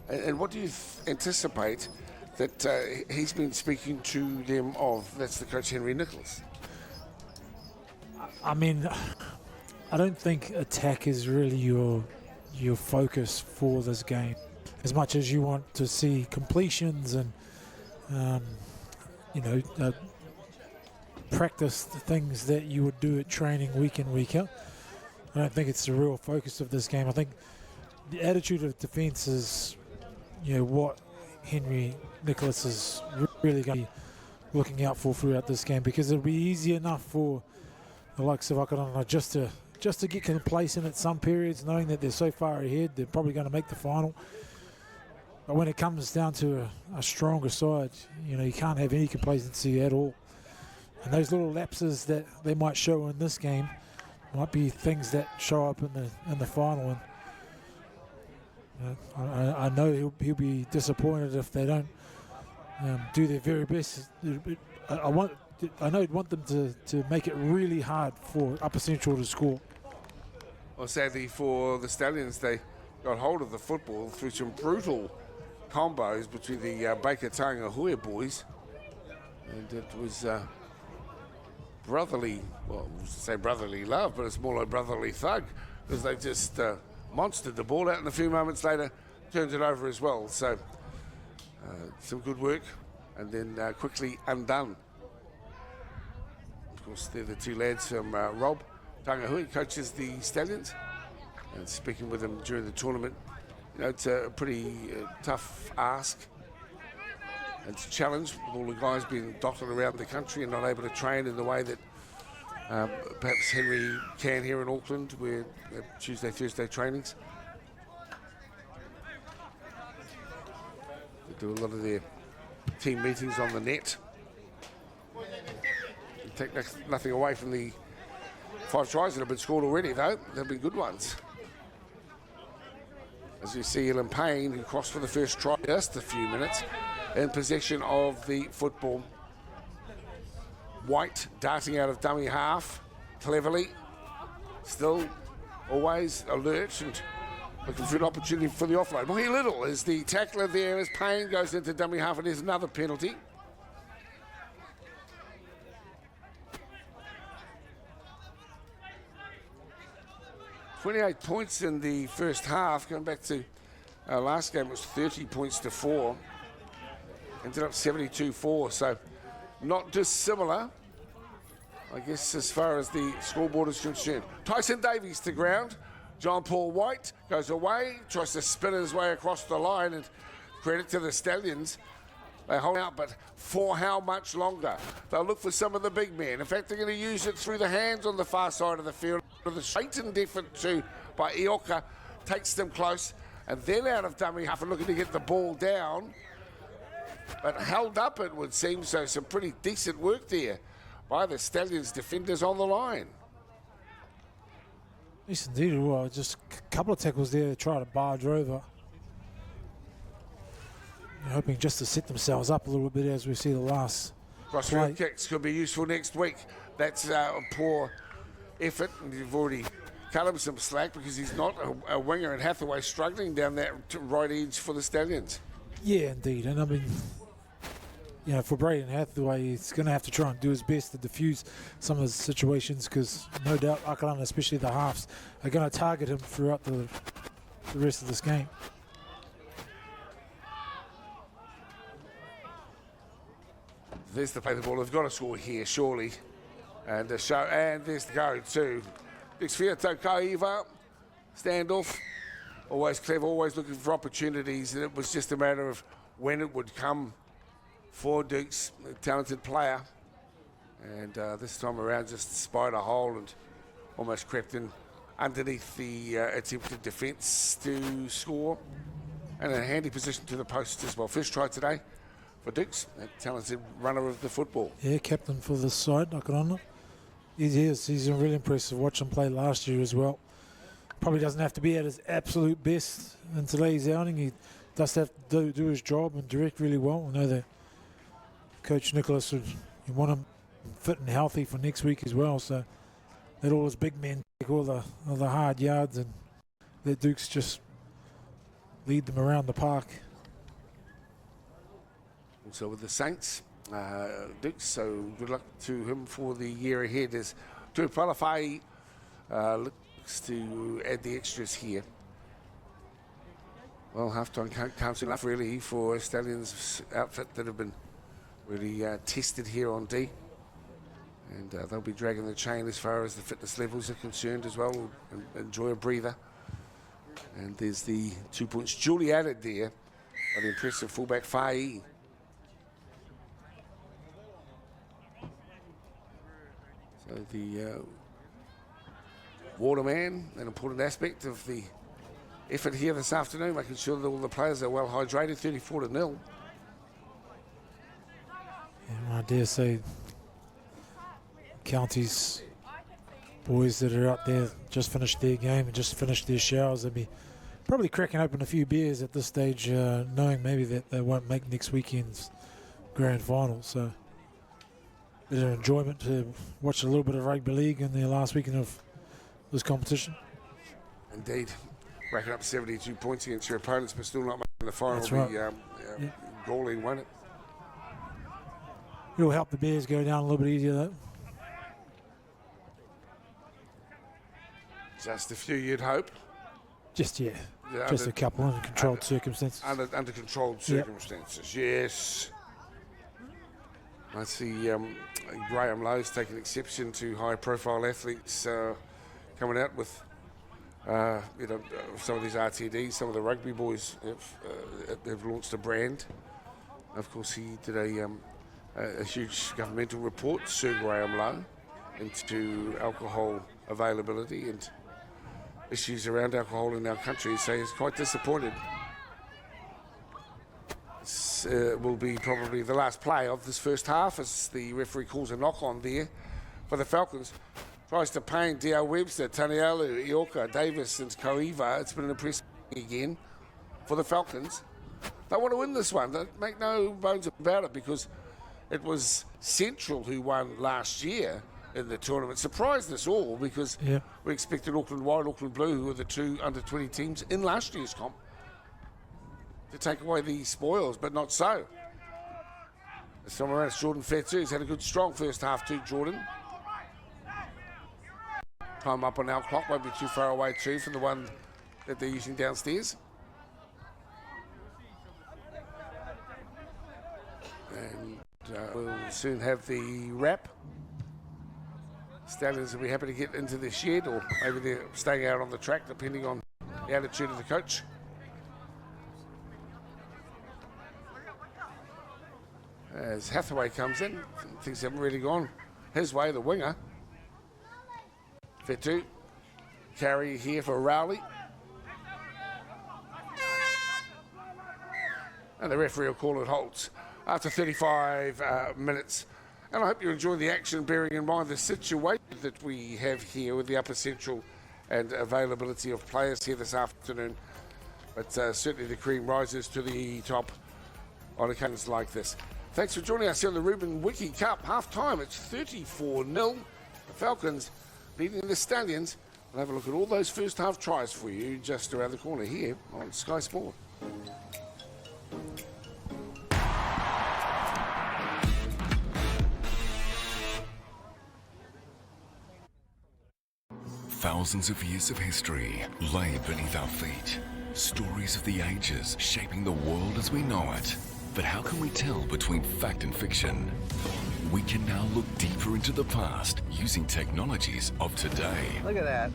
and what do you anticipate that he's been speaking to them of? That's the coach, Henry Nicholas. I mean, I don't think attack is really your focus for this game, as much as you want to see completions and practice the things that you would do at training week in, week out. I don't think it's the real focus of this game. I think the attitude of defence is, what Henry Nicholas is really going to be looking out for throughout this game, because it'll be easy enough for the likes of Akarana just to get complacent at some periods, knowing that they're so far ahead, they're probably going to make the final. But when it comes down to a stronger side, you can't have any complacency at all. And those little lapses that they might show in this game might be things that show up in the final. And I know he'll be disappointed if they don't do their very best. I know he'd want them to make it really hard for Upper Central to score. Well, sadly for the Stallions, they got hold of the football through some brutal combos between the Baker Taonga Hoya boys, and it was brotherly, well, I was to say brotherly love, but it's more like brotherly thug, because they just monstered the ball out, and a few moments later turned it over as well. So Some good work, and then quickly undone. Of course, they're the two lads from Rob Tangahui, coaches the Stallions, and speaking with them during the tournament. You know, it's a pretty tough ask. It's a challenge with all the guys being dotted around the country and not able to train in the way that perhaps Henry can here in Auckland, where Tuesday, Thursday trainings. They do a lot of their team meetings on the net. They take nothing away from the 5 tries that have been scored already, though. They've been good ones. As you see, Ilan Payne, who crossed for the first try just a few minutes, in possession of the football. White darting out of dummy half, cleverly. Still always alert and looking for an opportunity for the offload. Mohi Little is the tackler there as Payne goes into dummy half, and there's another penalty. "28 points in the first half. Going back to our last game, it was 30 points to 4. Ended up 72-4, so not dissimilar, I guess, as far as the scoreboard is concerned. Tyson Davies to ground. John Paul White goes away, tries to spin his way across the line, and credit to the Stallions. They hold out, but for how much longer? They'll look for some of the big men. In fact, they're going to use it through the hands on the far side of the field. The straightened effort to by Ioka takes them close, and then out of dummy half and looking to get the ball down, but held up, it would seem. So some pretty decent work there by the Stallions defenders on the line. Yes, indeed. Well, just a couple of tackles there to try to barge over. Hoping just to set themselves up a little bit as we see the last Crossfield kicks could be useful next week. That's a poor effort, and you've already cut him some slack because he's not a winger, and Hathaway struggling down that right edge for the Stallions. Yeah, indeed. And I mean, you know, for Braden Hathaway, he's going to have to try and do his best to diffuse some of the situations, because no doubt Akarana, especially the halves, are going to target him throughout the rest of this game. There's the play the ball. They've got to score here, surely. And the show, and there's the go too. Xfiato Kaiva, standoff. Always clever, always looking for opportunities, and it was just a matter of when it would come for Dukes, a talented player. And this time around just spied a hole and almost crept in underneath the attempted defence to score. And a handy position to the post as well. First try today for Dukes, a talented runner of the football. Yeah, captain for this side, Akarana. He's really impressive. Watch him play last year as well. Probably doesn't have to be at his absolute best in today's outing. He does have to do his job and direct really well. I know that Coach Nicholas would want him fit and healthy for next week as well, so let all his big men take all the hard yards and let Dukes just lead them around the park. Also with the Saints, Dukes, so good luck to him for the year ahead as Tuipalafai looks to add the extras here. Well, half-time counts enough really for Stallions' outfit that have been really tested here on D. And they'll be dragging the chain as far as the fitness levels are concerned as well. And enjoy a breather. And there's the 2 points duly added there by the impressive fullback Fa'i. So the waterman, an important aspect of the effort here this afternoon, making sure that all the players are well hydrated. 34-0. And I dare say County's boys that are out there just finished their game and just finished their showers. They'll be probably cracking open a few beers at this stage, knowing maybe that they won't make next weekend's grand final. So bit of enjoyment to watch a little bit of rugby league in the last weekend of this competition. Indeed. Racking up 72 points against your opponents, but still not making the final. That's right. Galling won it. It'll help the Bears go down a little bit easier though. Just a few, you'd hope. Just, yeah. Just a couple under controlled circumstances. Under controlled circumstances, yes. I see Graham Lowe's taking exception to high-profile athletes coming out with, some of these RTDs. Some of the rugby boys have launched a brand. Of course, he did a huge governmental report, Sir Graham Lowe, into alcohol availability and issues around alcohol in our country. So he's quite disappointed. This will be probably the last play of this first half as the referee calls a knock on there for the Falcons. Tries to paint D.L. Webster, Tanialu, Ioka, Davis and Koiva. It's been an impressive again for the Falcons. They want to win this one. They make no bones about it because it was Central who won last year in the tournament. Surprised us all because we expected Auckland White, Auckland Blue, who were the two under-20 teams in last year's comp, to take away the spoils, but not so. This time around, it's Jordan Fetsu, who's had a good, strong first half too, Jordan. Time up on our clock, won't be too far away too from the one that they're using downstairs. And we'll soon have the wrap. Stallions will be happy to get into the shed, or maybe they're staying out on the track, depending on the attitude of the coach. As Hathaway comes in, things haven't really gone his way, the winger. Fetu, carry here for Rowley. And the referee will call it halts after 35 minutes. And I hope you enjoy the action, bearing in mind the situation that we have here with the Upper Central and availability of players here this afternoon. But certainly the cream rises to the top on occasions like this. Thanks for joining us here on the Reuben Wiki Cup. Half-time, it's 34-0. The Falcons leading the Stallions. We'll have a look at all those first-half tries for you just around the corner here on Sky Sport. Thousands of years of history lay beneath our feet. Stories of the ages shaping the world as we know it. But how can we tell between fact and fiction? We can now look deeper into the past using technologies of today. Look at that.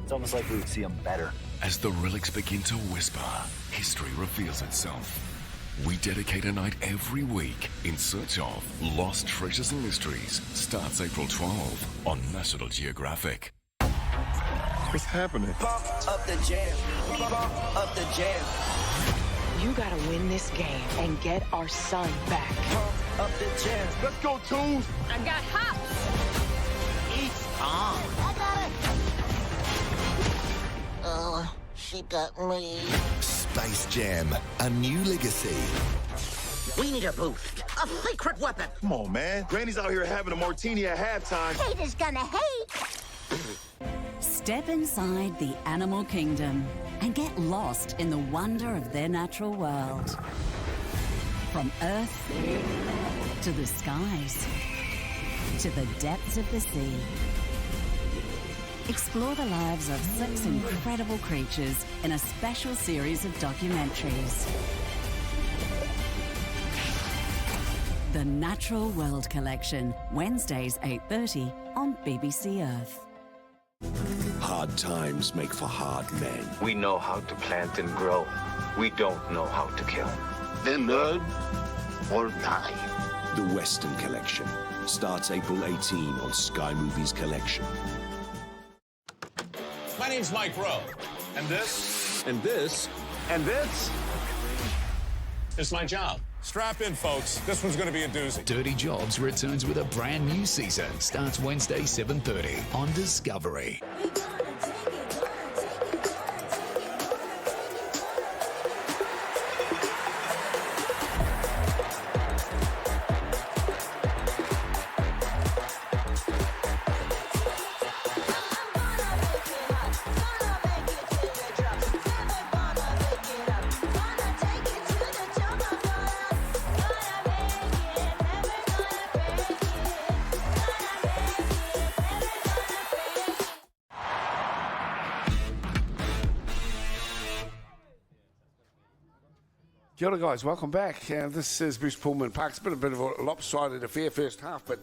It's almost like we would see them better. As the relics begin to whisper, history reveals itself. We dedicate a night every week in search of lost treasures and mysteries. Starts April 12 on National Geographic. What's happening? Pump up the jam. Pump up the jam. You gotta win this game and get our son back. Pump up the jam. Let's go, Tools. I got hops. It's on. I got it. She got me. Space Jam, a new legacy. We need a boost. A secret weapon. Come on, man. Granny's out here having a martini at halftime. Haters gonna hate. Step inside the animal kingdom and get lost in the wonder of their natural world. From Earth to the skies to the depths of the sea. Explore the lives of 6 incredible creatures in a special series of documentaries. The Natural World Collection, Wednesdays 8:30 on BBC Earth. Hard times make for hard men. We know how to plant and grow. We don't know how to kill. Then learn or die. The Western Collection starts April 18 on Sky Movies Collection. My name's Mike Rowe. And this? And this? And this? It's my job. Strap in, folks. This one's going to be a doozy. Dirty Jobs returns with a brand new season. Starts Wednesday, 7:30 on Discovery. Kia ora, guys. Welcome back. This is Bruce Pullman Park. It's been a bit of a lopsided affair first half, but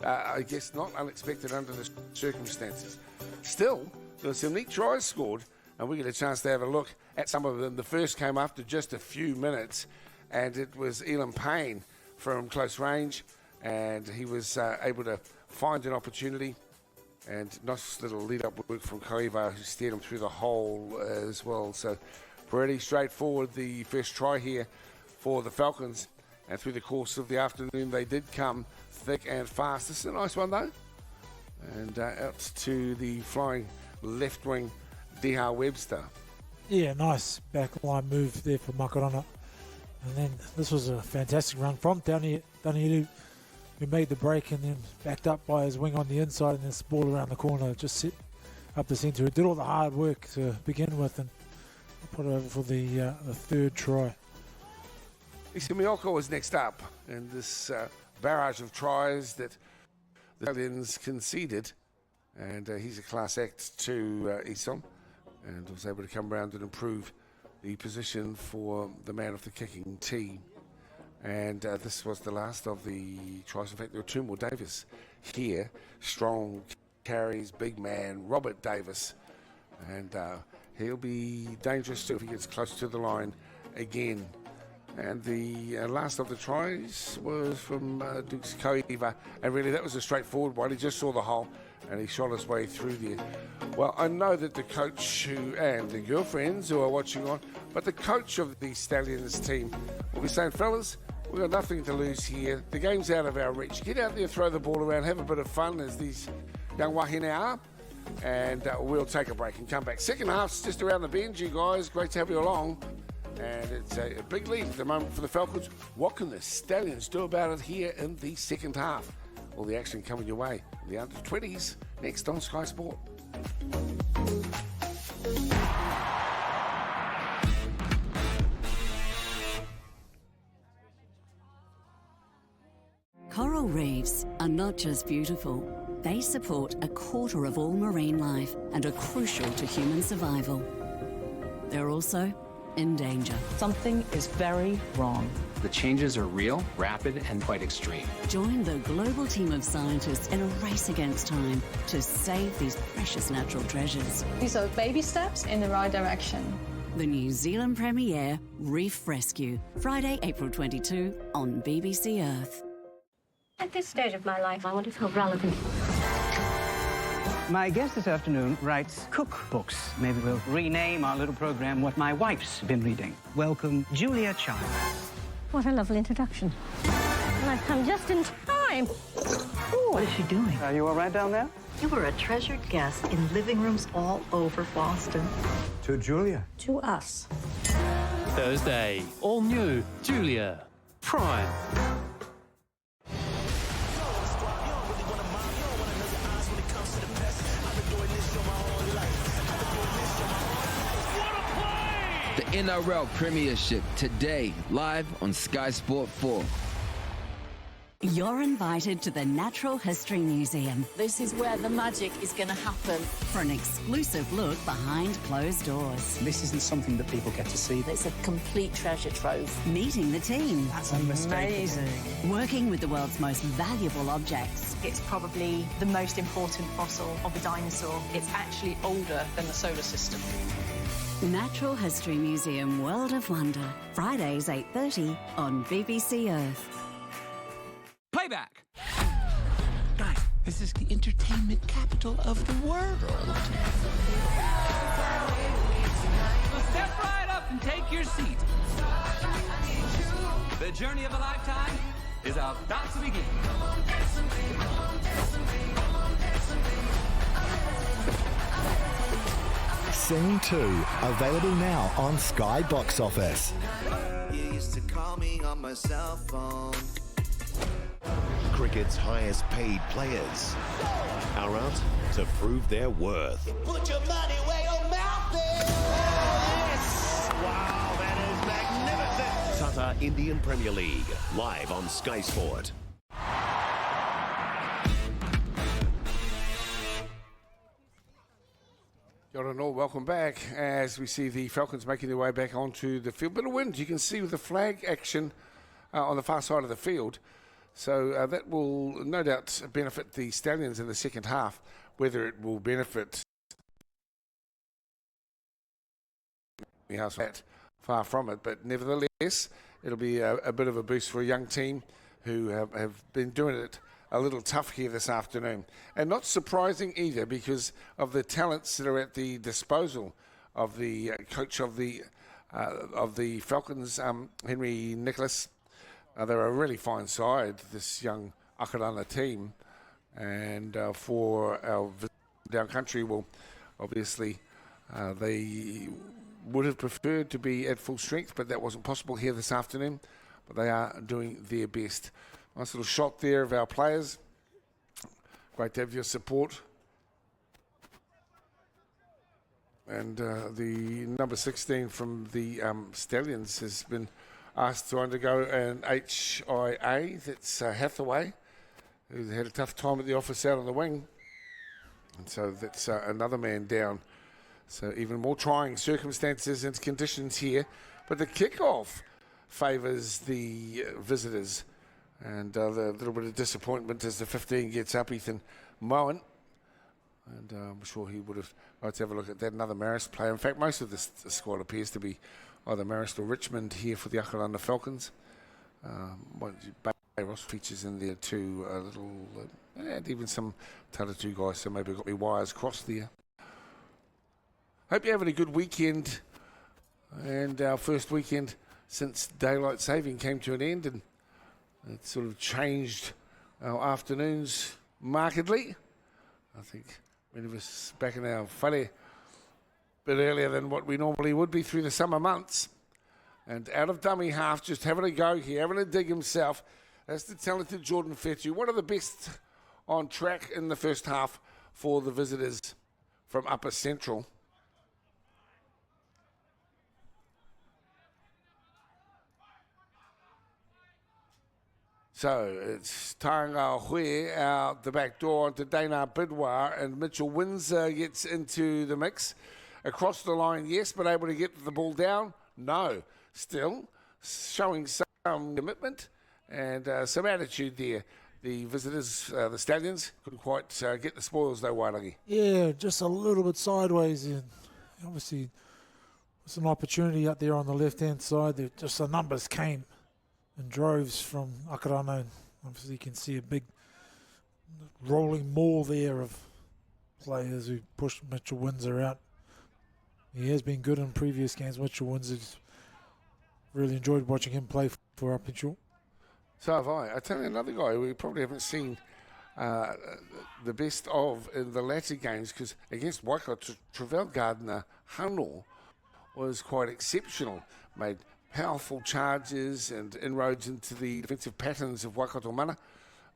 I guess not unexpected under the circumstances. Still, there were some neat tries scored, and we get a chance to have a look at some of them. The first came after just a few minutes, and it was Elam Payne from close range, and he was able to find an opportunity. And nice little lead-up work from Koiva, who steered him through the hole as well. So pretty straightforward, the first try here for the Falcons. And through the course of the afternoon, they did come thick and fast. This is a nice one, though. And out to the flying left wing, Deha Webster. Yeah, nice backline move there for Akarana. And then this was a fantastic run from Danielu, who made the break and then backed up by his wing on the inside, and this ball around the corner just sit up the centre. He did all the hard work to begin with and put it over for the third try. Isimioko was next up in this barrage of tries that the Stallions conceded, and he's a class act to Isom, and was able to come around and improve the position for the man of the kicking team. And this was the last of the tries. In fact, there were two more Davis here. Strong carries, big man, Robert Davis. And he'll be dangerous too if he gets close to the line again. And the last of the tries was from Duke's Koiva. And really, that was a straightforward one. He just saw the hole and he shot his way through there. Well, I know that the coach and the girlfriends who are watching on, but the coach of the Stallions team will be saying, fellas, we've got nothing to lose here. The game's out of our reach. Get out there, throw the ball around, have a bit of fun as these young wahine are, and we'll take a break and come back. Second half's just around the bend, you guys. Great to have you along. And it's a big lead at the moment for the Falcons. What can the Stallions do about it here in the second half? All the action coming your way. The under-20s next on Sky Sport. Coral reefs are not just beautiful. They support a quarter of all marine life and are crucial to human survival. They're also in danger. Something is very wrong. The changes are real, rapid, and quite extreme. Join the global team of scientists in a race against time to save these precious natural treasures. These are baby steps in the right direction. The New Zealand premiere, Reef Rescue, Friday, April 22 on BBC Earth. At this stage of my life, I want to feel relevant. My guest this afternoon writes cookbooks. Maybe we'll rename our little program What My Wife's Been Reading. Welcome, Julia Child. What a lovely introduction. And I've come just in time. Ooh, what is she doing? Are you all right down there? You were a treasured guest in living rooms all over Boston. To Julia. To us. Thursday, all new, Julia. Prime. The NRL Premiership today, live on Sky Sport 4. You're invited to the Natural History Museum. This is where the magic is going to happen. For an exclusive look behind closed doors. This isn't something that people get to see. It's a complete treasure trove. Meeting the team. That's amazing. Working with the world's most valuable objects. It's probably the most important fossil of a dinosaur. It's actually older than the solar system. Natural History Museum World of Wonder. Fridays 8:30 on BBC Earth. Playback! Guys, this is the entertainment capital of the world. So step right up and take your seat. The journey of a lifetime is about to begin. Sing 2, available now on Sky Box Office. You used to call me on my cell phone. Cricket's highest paid players are out to prove their worth. Put your money where your mouth is. Yes! Wow, that is magnificent. Tata Indian Premier League, live on Sky Sport. Kia ora no, welcome back as we see the Falcons making their way back onto the field. Bit of wind, you can see with the flag action on the far side of the field. So that will no doubt benefit the Stallions in the second half. Whether it will benefit that, far from it, but nevertheless, it'll be a bit of a boost for a young team who have been doing it a little tough here this afternoon. And not surprising either, because of the talents that are at the disposal of the coach of the Falcons, Henry Nicholas. They're a really fine side, this young Akarana team. And for our down country, well, obviously they would have preferred to be at full strength, but that wasn't possible here this afternoon. But they are doing their best. Nice little shot there of our players. Great to have your support. And the number 16 from the Stallions has been asked to undergo an HIA. That's Hathaway, who had a tough time at the office out on the wing. And so that's another man down. So even more trying circumstances and conditions here. But the kickoff favours the visitors. And the little bit of disappointment as the 15 gets up, Ethan Moen. And I'm sure he would have liked to have a look at that. Another Marist player. In fact, most of this squad appears to be either Marist or Richmond here for the Akarana Falcons. Ross features in there too, a little, and even some Tatatu guys, so maybe got me wires crossed there. Hope you're having a good weekend. And our first weekend since daylight saving came to an end, and it sort of changed our afternoons markedly. I think many of us back in our whare a bit earlier than what we normally would be through the summer months. And out of dummy half, just having a go here, having a dig himself. That's the talented Jordan Fetu, one of the best on track in the first half for the visitors from Upper Central. So it's Taonga Hui out the back door onto Dana Bidwar, and Mitchell Windsor gets into the mix. Across the line, yes, but able to get the ball down? No. Still showing some commitment and some attitude there. The visitors, the Stallions, couldn't quite get the spoils though, Wairangi. Yeah, just a little bit sideways. And obviously, there's an opportunity out there on the left-hand side. There, just the numbers came in droves from Akarana, and obviously you can see a big rolling maul there of players who pushed Mitchell Windsor out. He has been good in previous games. Mitchell Windsor's really enjoyed watching him play for Upper Central. So have I. I tell you another guy we probably haven't seen the best of in the latter games, because against Waikato, Travell Gardner Hunnell was quite exceptional. Made powerful charges and inroads into the defensive patterns of Waikato Mana,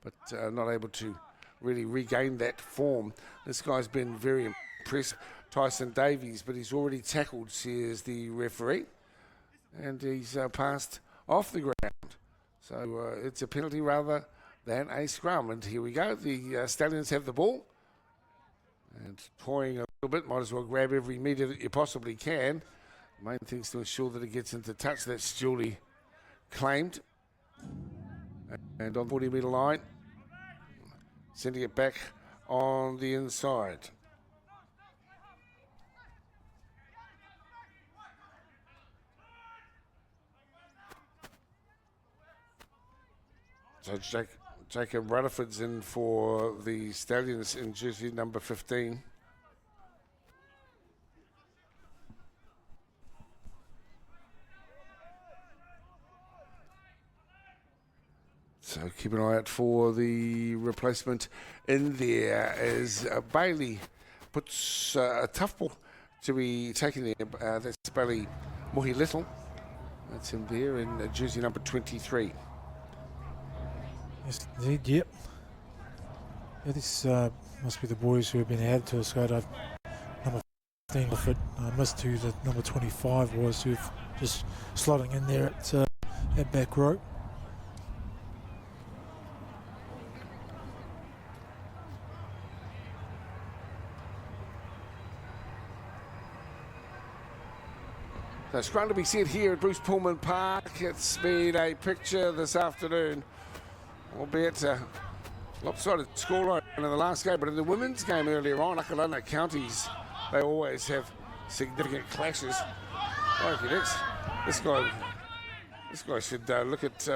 but not able to really regain that form. This guy's been very impressive. Tyson Davies, but he's already tackled, says the referee, and he's passed off the ground. So it's a penalty rather than a scrum. And here we go. The Stallions have the ball and toying a little bit. Might as well grab every metre that you possibly can. Main thing is to ensure that it gets into touch. That's duly claimed. And on the 40-metre line, sending it back on the inside. So Jacob Rutherford's in for the Stallions in jersey number 15. So keep an eye out for the replacement in there as Bailey puts a tough ball to be taken there. That's Bailey Mohi Little. That's him there in jersey number 23. Yes, indeed, yep. Yeah, this must be the boys who have been added to us. Number 15 off it. I missed who the number 25 was, who've just slotting in there at back row. So scrum to be set here at Bruce Pullman Park. It's been a picture this afternoon, albeit a lopsided scoreline in the last game, but in the women's game earlier on, Akarana counties, they always have significant clashes. Okay, this guy should look at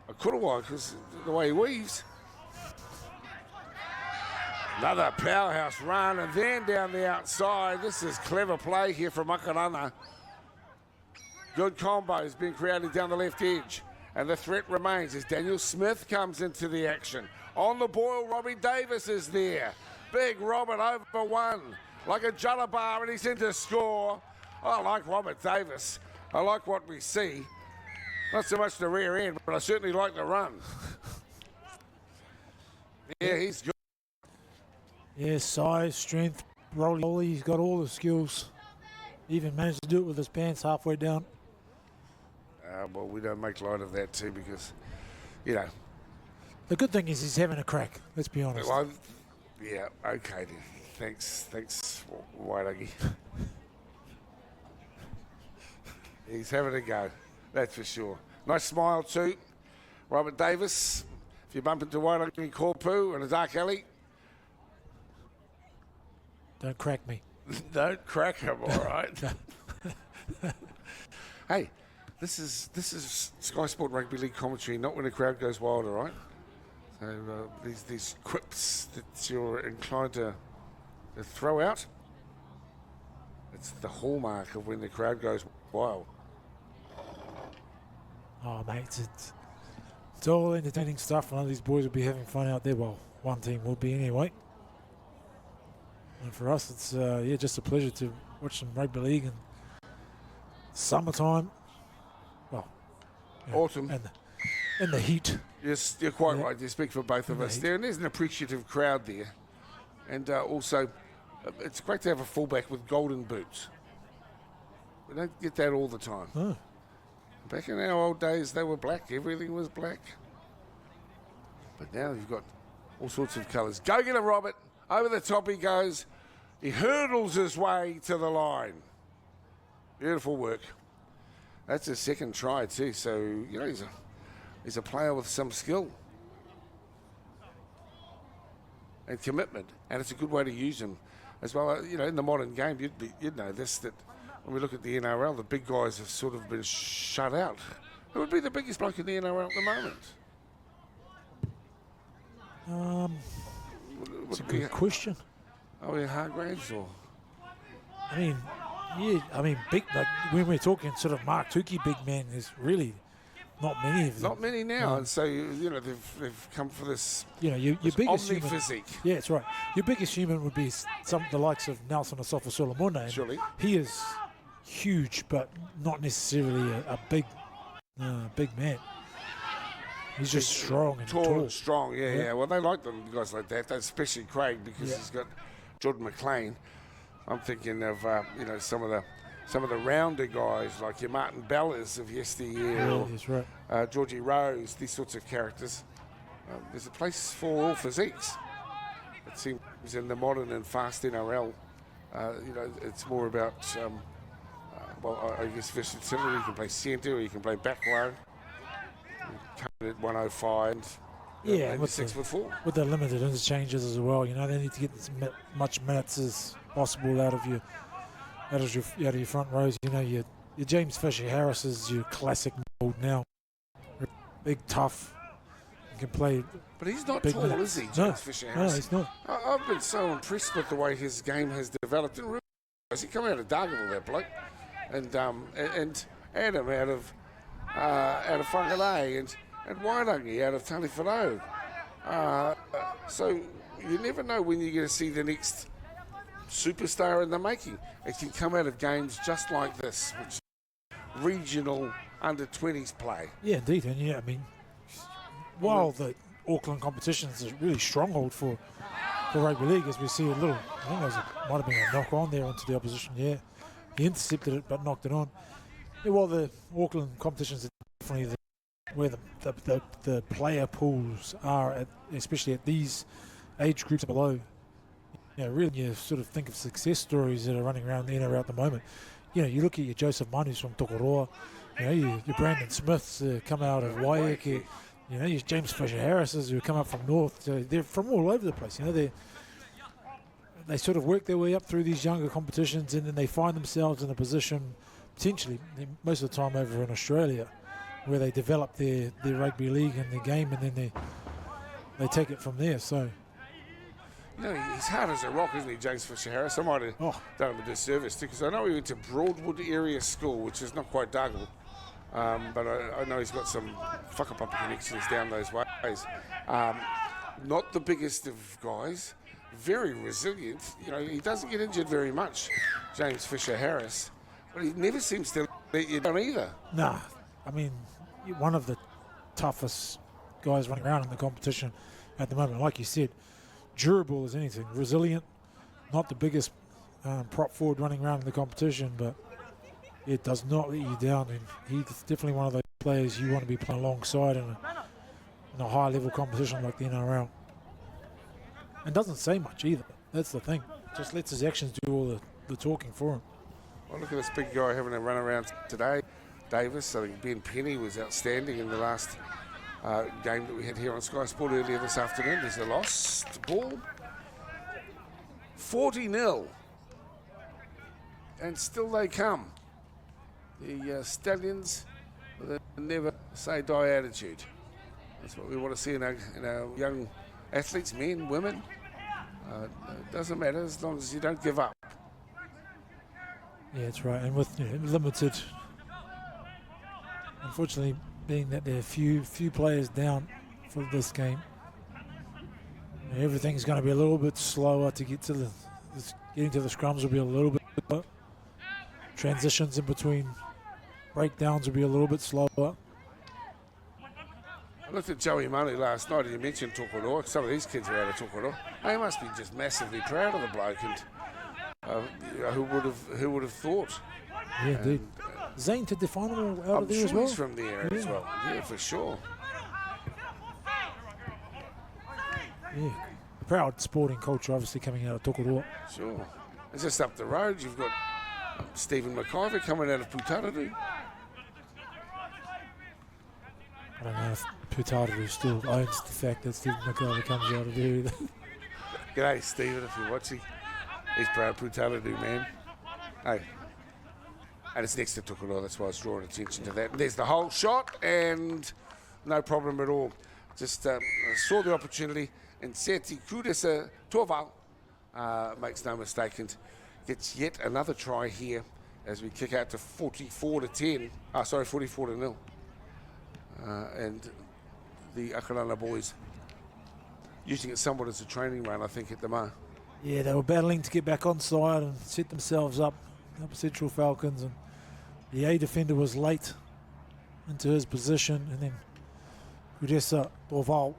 Akarana because the way he weaves. Another powerhouse run, and then down the outside. This is clever play here from Akarana. Good combos being created down the left edge. And the threat remains as Daniel Smith comes into the action. On the boil, Robbie Davis is there. Big Robert over one. Like a Jalabar, and he's in to score. I like Robert Davis. I like what we see. Not so much the rear end, but I certainly like the run. Yeah, he's good. Yeah, size, strength, rolly. He's got all the skills. Even managed to do it with his pants halfway down. Well, we don't make light of that too because, you know. The good thing is he's having a crack, let's be honest. Well, yeah, okay then. Thanks, Wairangi. He's having a go, that's for sure. Nice smile too. Robert Davis, if you bump into Wairangi Korpu in a dark alley. Don't crack me. Don't crack him, all right. Hey, this is Sky Sport Rugby League commentary, not when a crowd goes wild, all right? So these quips that you're inclined to throw out, it's the hallmark of when the crowd goes wild. Oh, mate, it's all entertaining stuff. None of these boys will be having fun out there. Well, one team will be anyway. And for us, it's just a pleasure to watch some rugby league in summertime. Well, autumn and the heat. Yes, you're quite right. You speak for both of us there, and there's an appreciative crowd there, and also it's great to have a fullback with golden boots. We don't get that all the time. Oh. Back in our old days, they were black. Everything was black. But now you've got all sorts of colours. Go get him, Robert. Over the top he goes. He hurdles his way to the line. Beautiful work. That's his second try too. So, you know, he's a player with some skill and commitment. And it's a good way to use him as well. You know, in the modern game, you'd know this, that when we look at the NRL, the big guys have sort of been shut out. Who would be the biggest bloke in the NRL at the moment? It's a good question. Oh, yeah, Hargraves or? I mean, big. Like when we're talking sort of Mark Tukey big man, there's really not many of them. Not many now, and so you know they've come for this. You know, your biggest human physique. Yeah, that's right. Your biggest human would be the likes of Nelson Asafa Solomone. Surely, he is huge, but not necessarily a big man. He's just strong and tall. Strong, yeah. Well, they like them guys like that. That's especially Craig because he's got Jordan McLean. I'm thinking of some of the rounder guys like your Martin Bellas of yesteryear, yeah, that's right. Georgie Rose, these sorts of characters. There's a place for all physiques. It seems in the modern and fast NRL, it's more about I guess versatility. You can play centre, or you can play back row. Coming at 105 and with 6'4". With the limited interchanges as well, you know, they need to get as much minutes as possible out of your front rows. You know, your James Fisher Harris is your classic mold now. Big, tough, you can play. But he's not big tall, minutes. is he, James Fisher Harris? No, he's not. I've been so impressed with the way his game has developed. Didn't realize he come out of Dargaville, that bloke, and Adam out of Whangarei and Wairangi out of Taliwhanau. So you never know when you're going to see the next superstar in the making. It can come out of games just like this, which regional under-20s play. Yeah, indeed. And I mean, while the Auckland competition is a really stronghold for rugby league, as we see a little, I think might have been a knock on there onto the opposition. Yeah, he intercepted it but knocked it on. Yeah, while the Auckland competitions are definitely where the player pools are, especially at these age groups below. You know, really, you sort of think of success stories that are running around the NRL at the moment. you look at your Joseph Manus from Tokoroa, your Brandon Smiths come out of Waiheke, your James Fisher-Harrises who come up from North. So they're from all over the place. They sort of work their way up through these younger competitions, and then they find themselves in a position, potentially, most of the time over in Australia, where they develop their rugby league and their game, and then they take it from there. So, he's hard as a rock, isn't he, James Fisher-Harris? I might have done him a disservice too, because I know he went to Broadwood Area School, which is not quite Dargle, but I know he's got some whakapapa connections down those ways. Not the biggest of guys, very resilient. He doesn't get injured very much, James Fisher-Harris, but he never seems to let you down either. Nah, I mean, you're one of the toughest guys running around in the competition at the moment. Like you said, durable as anything, resilient, not the biggest prop forward running around in the competition, but it does not let you down, and he's definitely one of those players you want to be playing alongside in a high-level competition like the NRL. And doesn't say much either. That's the thing. Just lets his actions do all the talking for him. Well, look at this big guy having a run around today. Davis, I think Ben Penny was outstanding in the last game that we had here on Sky Sport earlier this afternoon. There's a lost ball. 40-0. And still they come. The Stallions with a never say die attitude. That's what we want to see in our young athletes, men, women. It doesn't matter as long as you don't give up. Yeah, that's right. And with limited, unfortunately, being that there are few players down for this game, everything's going to be a little bit slower to get to getting to the scrums will be a little bit slower. Transitions in between breakdowns will be a little bit slower. I looked at Joey Manu last night, and you mentioned Tokoroa. Some of these kids are out of Tokoroa. They must be just massively proud of the bloke, and who would have thought? Yeah, indeed. Zane to define him out of there as well. He's from there as well. Yeah, for sure. Yeah, proud sporting culture, obviously coming out of Tokoroa. Sure. It's just up the road. You've got Stephen McIver coming out of Putararu. I don't know if Putararu still owns the fact that Stephen McIver comes out of there either. G'day, Stephen, if you're watching. He's proud Putararu, man. Hey. And it's next to Tokoroa, that's why I was drawing attention to that. And there's the whole shot, and no problem at all. Just saw the opportunity, and Seti Kudesa Torval makes no mistake and gets yet another try here as we kick out to 44-10. 44-0. And the Akarana boys using it somewhat as a training run, I think, at the moment. Yeah, they were battling to get back on side and set themselves up Central Falcons, and the A defender was late into his position, and then Kudesa Torval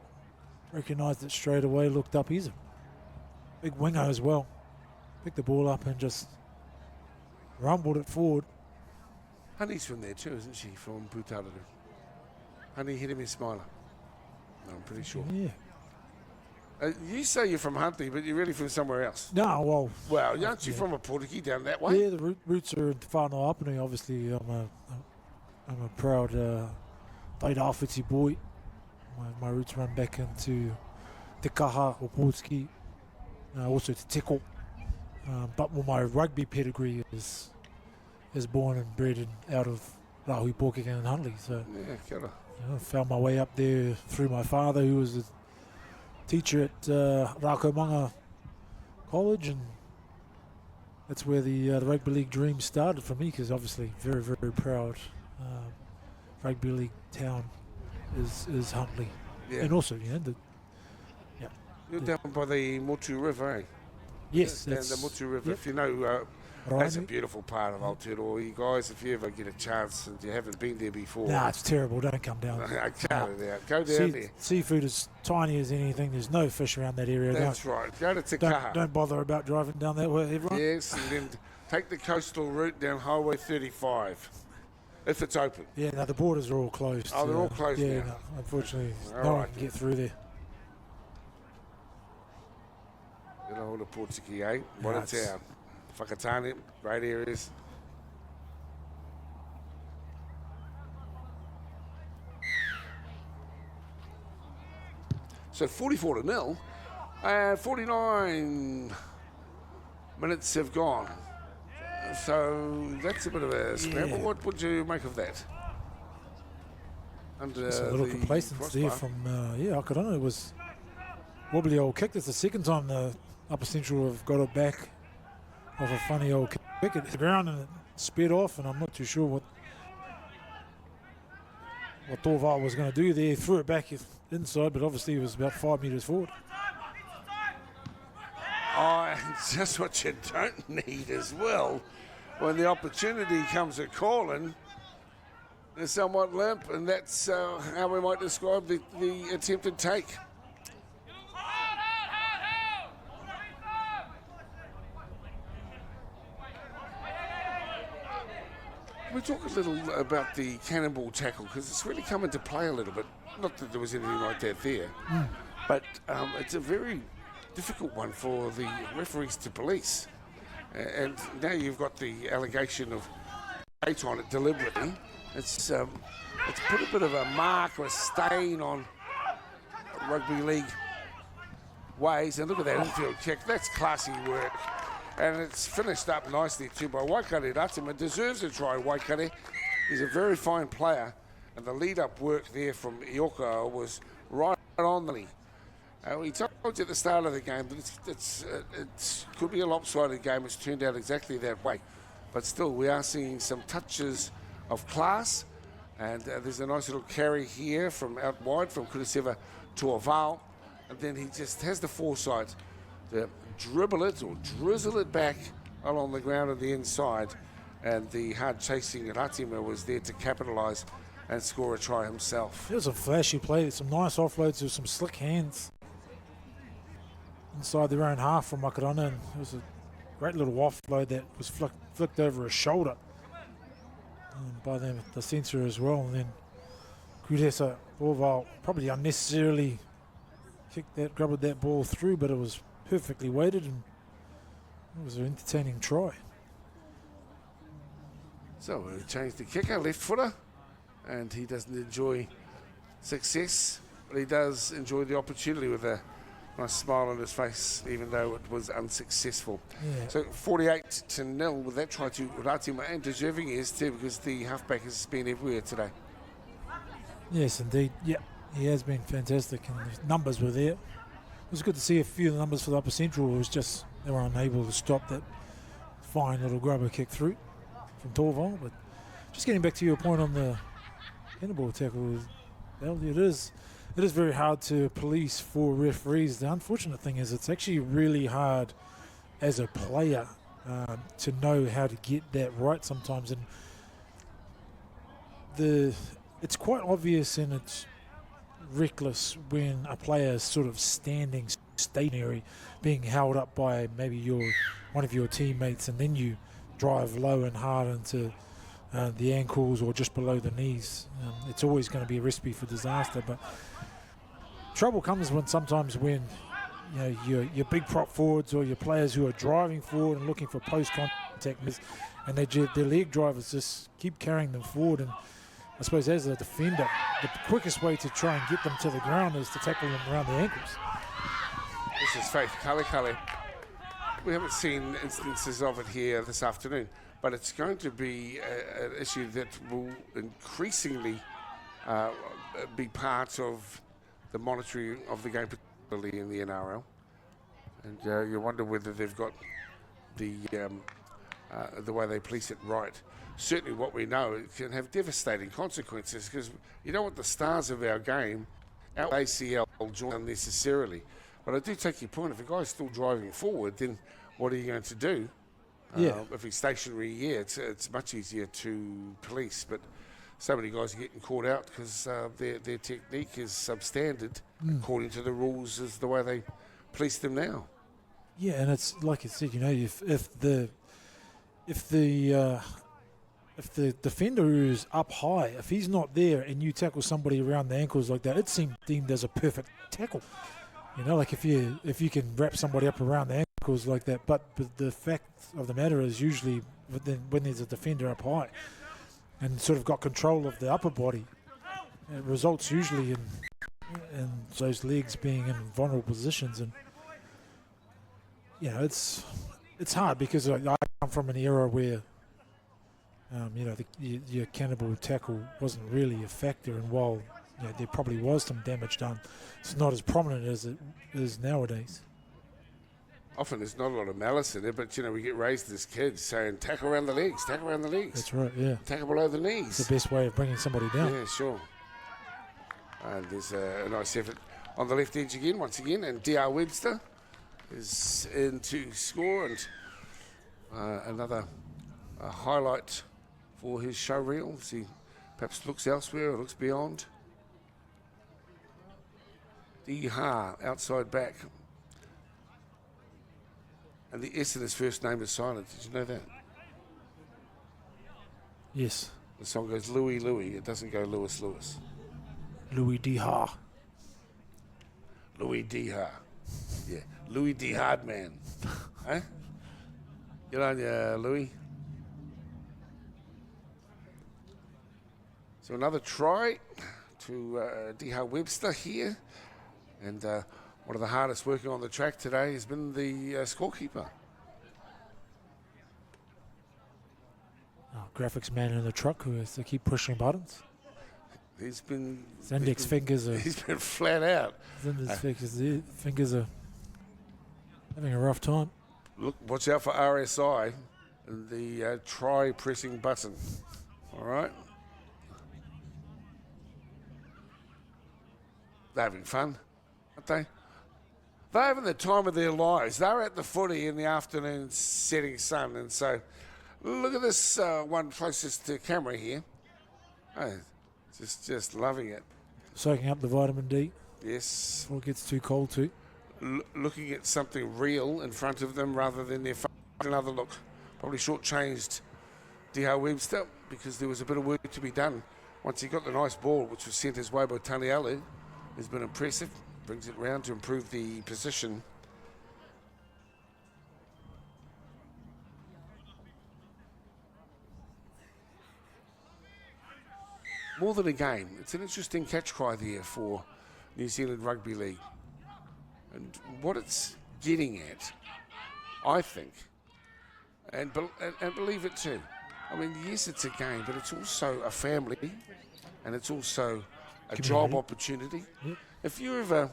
recognised it straight away, looked up. He's a big winger as well. Picked the ball up and just rumbled it forward. Honey's from there too, isn't she, from Putararu? Honey hit him in Smiler. No, I'm pretty sure. Yeah. You say you're from Huntly, but you're really from somewhere else. No, well... Well, aren't you from a Portuguese down that way? Yeah, the roots are in Te Whanau Apanu. Obviously, I'm a proud Tairāwhiti boy. My roots run back into Te Kaha or Portuguese, also Te Teko. But my rugby pedigree is born and bred out of Rahui Pōkeka and Huntly. So yeah, kia ora. I found my way up there through my father, who was a teacher at Rākaumanga College, and that's where the rugby league dream started for me, because obviously very, very proud rugby league town is Huntly. Yeah. And also, you're down by the Motu River, eh? Yes, down the Motu River. Yep. If you know, that's a beautiful part of Aotearoa. You guys, if you ever get a chance and you haven't been there before. Nah, it's terrible. Don't come down. Go down there. Seafood is tiny as anything. There's no fish around that area. That's right. Go to Te Kaha. Don't bother about driving down that way, everyone. Yes, and then take the coastal route down Highway 35, if it's open. Yeah, no, the borders are all closed. Oh, they're all closed now. No, unfortunately, All no one right, can get through there. Get a hold of Portuguese, eh? What a town. Whakatane, great areas. So 44-0, and 49 minutes have gone. So that's a bit of a scramble. Yeah. What would you make of that? Under Just a little the complacency there crossbar. from Akarana. It was wobbly old kick. That's the second time the Upper Central have got it back off a funny old kick. It hit the ground and it sped off, and I'm not too sure what Torval was going to do there. Threw it back inside, but obviously it was about 5 metres forward. Oh, and just what you don't need as well. When the opportunity comes at calling, they're somewhat limp, and that's how we might describe the attempted take. We talk a little about the cannonball tackle because it's really come into play a little bit. Not that there was anything like that there, but it's a very difficult one for the referees to police. And now you've got the allegation of hate on it deliberately. It's put a bit of a mark or a stain on rugby league ways. And look at that infield kick. That's classy work. And it's finished up nicely too by Waikare Ratima. Deserves a try, Waikare. He's a very fine player. And the lead-up work there from Ioka was right on the lead. We told you at the start of the game that it could be a lopsided game. It's turned out exactly that way. But still, we are seeing some touches of class. And there's a nice little carry here from out wide from Kuraseva to Oval. And then he just has the foresight to dribble it or drizzle it back along the ground on the inside. And the hard-chasing Ratima was there to capitalise and score a try himself. It was a flashy play. Some nice offloads with some slick hands inside their own half from Akarana, and it was a great little offload that was flicked over his shoulder by them, the centre as well. And then Kuresa Orval probably unnecessarily grabbed that ball through, but it was perfectly weighted and it was an entertaining try. So we changed the kicker, left footer, and he doesn't enjoy success, but he does enjoy the opportunity with a nice smile on his face, even though it was unsuccessful. Yeah. So 48-0 with that try to Ratima, and deserving he is too, because the halfback has been everywhere today. Yes, indeed. Yeah, he has been fantastic, and the numbers were there. It was good to see a few of the numbers for the Upper Central. It was just they were unable to stop that fine little grubber kick through from Torval. But just getting back to your point on the cannonball tackle, it is very hard to police for referees. The unfortunate thing is it's actually really hard as a player to know how to get that right sometimes. And it's quite obvious and it's reckless when a player is sort of standing stationary, being held up by maybe one of your teammates, and then you drive low and hard into the ankles or just below the knees. It's always going to be a recipe for disaster. But trouble comes sometimes when your big prop forwards or your players who are driving forward and looking for post contact, and their leg drivers just keep carrying them forward. And I suppose as a defender, the quickest way to try and get them to the ground is to tackle them around the ankles. This is Faith Kale. We haven't seen instances of it here this afternoon, but it's going to be an issue that will increasingly be part of the monitoring of the game, particularly in the NRL. And you wonder whether they've got the way they police it right. Certainly what we know, it can have devastating consequences, because you don't want the stars of our game, our ACL, join unnecessarily. But I do take your point. If a guy's still driving forward, then what are you going to do? If he's stationary, it's much easier to police. But so many guys are getting caught out because their technique is substandard, according to the rules, is the way they police them now. Yeah, and it's like I said, if the defender who's up high, if he's not there and you tackle somebody around the ankles like that, it's deemed as a perfect tackle. Like if you can wrap somebody up around the ankles like that. But the fact of the matter is, usually when there's a defender up high and sort of got control of the upper body, it results usually and those legs being in vulnerable positions. And it's hard because I come from an era where your cannibal tackle wasn't really a factor, and while there probably was some damage done, it's not as prominent as it is nowadays. Often there's not a lot of malice in it, but we get raised as kids saying tackle around the legs, tackle around the legs. That's right, yeah. Tackle below the knees. It's the best way of bringing somebody down. Yeah, sure. And there's a nice effort on the left edge again, once again, and D.R. Webster is in to score, and another highlight for his show reel. He perhaps looks elsewhere or looks beyond. D.R. outside back. And the S in his first name is silent. Did you know that? Yes. The song goes Louis Louis. It doesn't go Lewis Lewis. Louis D.R. Louis D.R. Yeah. Louis D. Hardman. Huh? Get on ya, Louis. So another try to D.R. Webster here. And one of the hardest working on the track today has been the scorekeeper. Graphics man in the truck who has to keep pushing buttons. He's been... His index fingers are... He's been flat out. His fingers are having a rough time. Look, watch out for RSI and the try pressing button. All right? They're having fun, aren't they? They're having the time of their lives. They're at the footy in the afternoon setting sun. And so, look at this one closest to camera here. Oh, just loving it. Soaking up the vitamin D. Yes. Before it gets too cold too. Looking at something real in front of them rather than their phone. Another look. Probably shortchanged D.R. Webster because there was a bit of work to be done. Once he got the nice ball, which was sent his way by Tanialu, has been impressive. Brings it round to improve the position. More than a game. It's an interesting catch cry there for New Zealand Rugby League. And what it's getting at, I think, and believe it too. I mean, yes, it's a game, but it's also a family, and it's also a job opportunity. Yep. If you're ever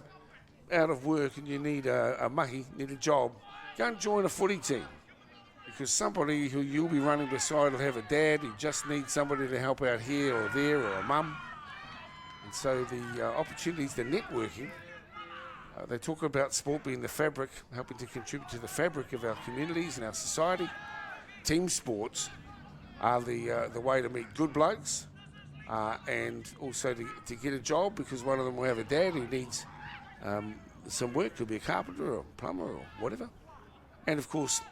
out of work and you need a mahi, need a job, go and join a footy team. Because somebody who you'll be running beside will have a dad who just needs somebody to help out here or there, or a mum. And so the opportunities, the networking, they talk about sport being the fabric, helping to contribute to the fabric of our communities and our society. Team sports are the way to meet good blokes and also to get a job, because one of them will have a dad who needs some work. Could be a carpenter or a plumber or whatever. And of course,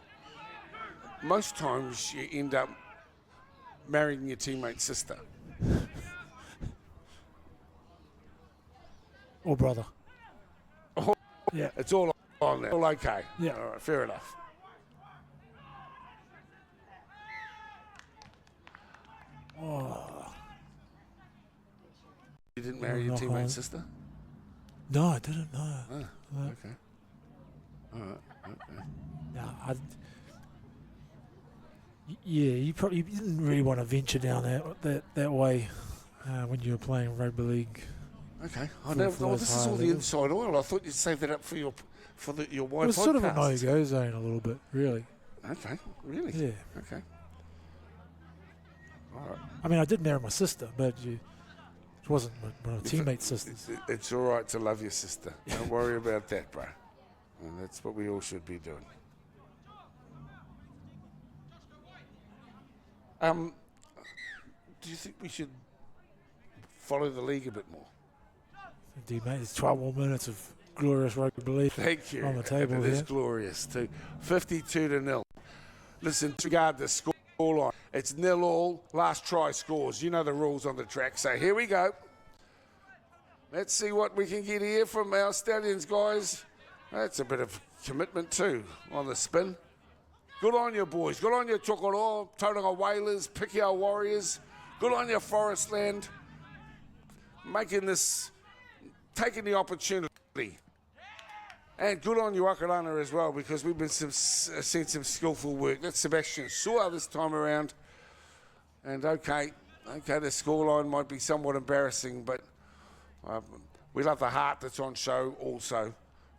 most times you end up marrying your teammate's sister. Or brother. Oh, yeah. It's all on there. All okay. Yeah. All right, fair enough. Oh. You didn't marry your teammate's sister? No, I didn't, no. Oh, okay. All right, okay. No, you didn't really want to venture down that way when you were playing rugby league. Okay, I know. Well, this is all the inside oil. I thought you'd save that up for your wife. It was sort of a no-go zone a little bit, really. Okay, really? Yeah. Okay. All right. I mean, I did marry my sister, but it wasn't one of my teammates' sisters. It's all right to love your sister. Don't worry about that, bro. And that's what we all should be doing. Do you think we should follow the league a bit more? Indeed, mate. There's 12 more minutes of glorious rugby league. Thank you. On the table it here. It is glorious too. 52-0. Listen, regard the scoreline. It's 0-0. Last try scores. You know the rules on the track. So here we go. Let's see what we can get here from our Stallions guys. That's a bit of commitment too on the spin. Good on you, boys. Good on you, Tokoro, Tauranga Whalers, Pikia Warriors. Good on you, Forestland. Making this taking the opportunity. And good on you, Akarana, as well, because we've been seen some skillful work. That's Sebastian Saw this time around. And okay, the scoreline might be somewhat embarrassing, but we love the heart that's on show also,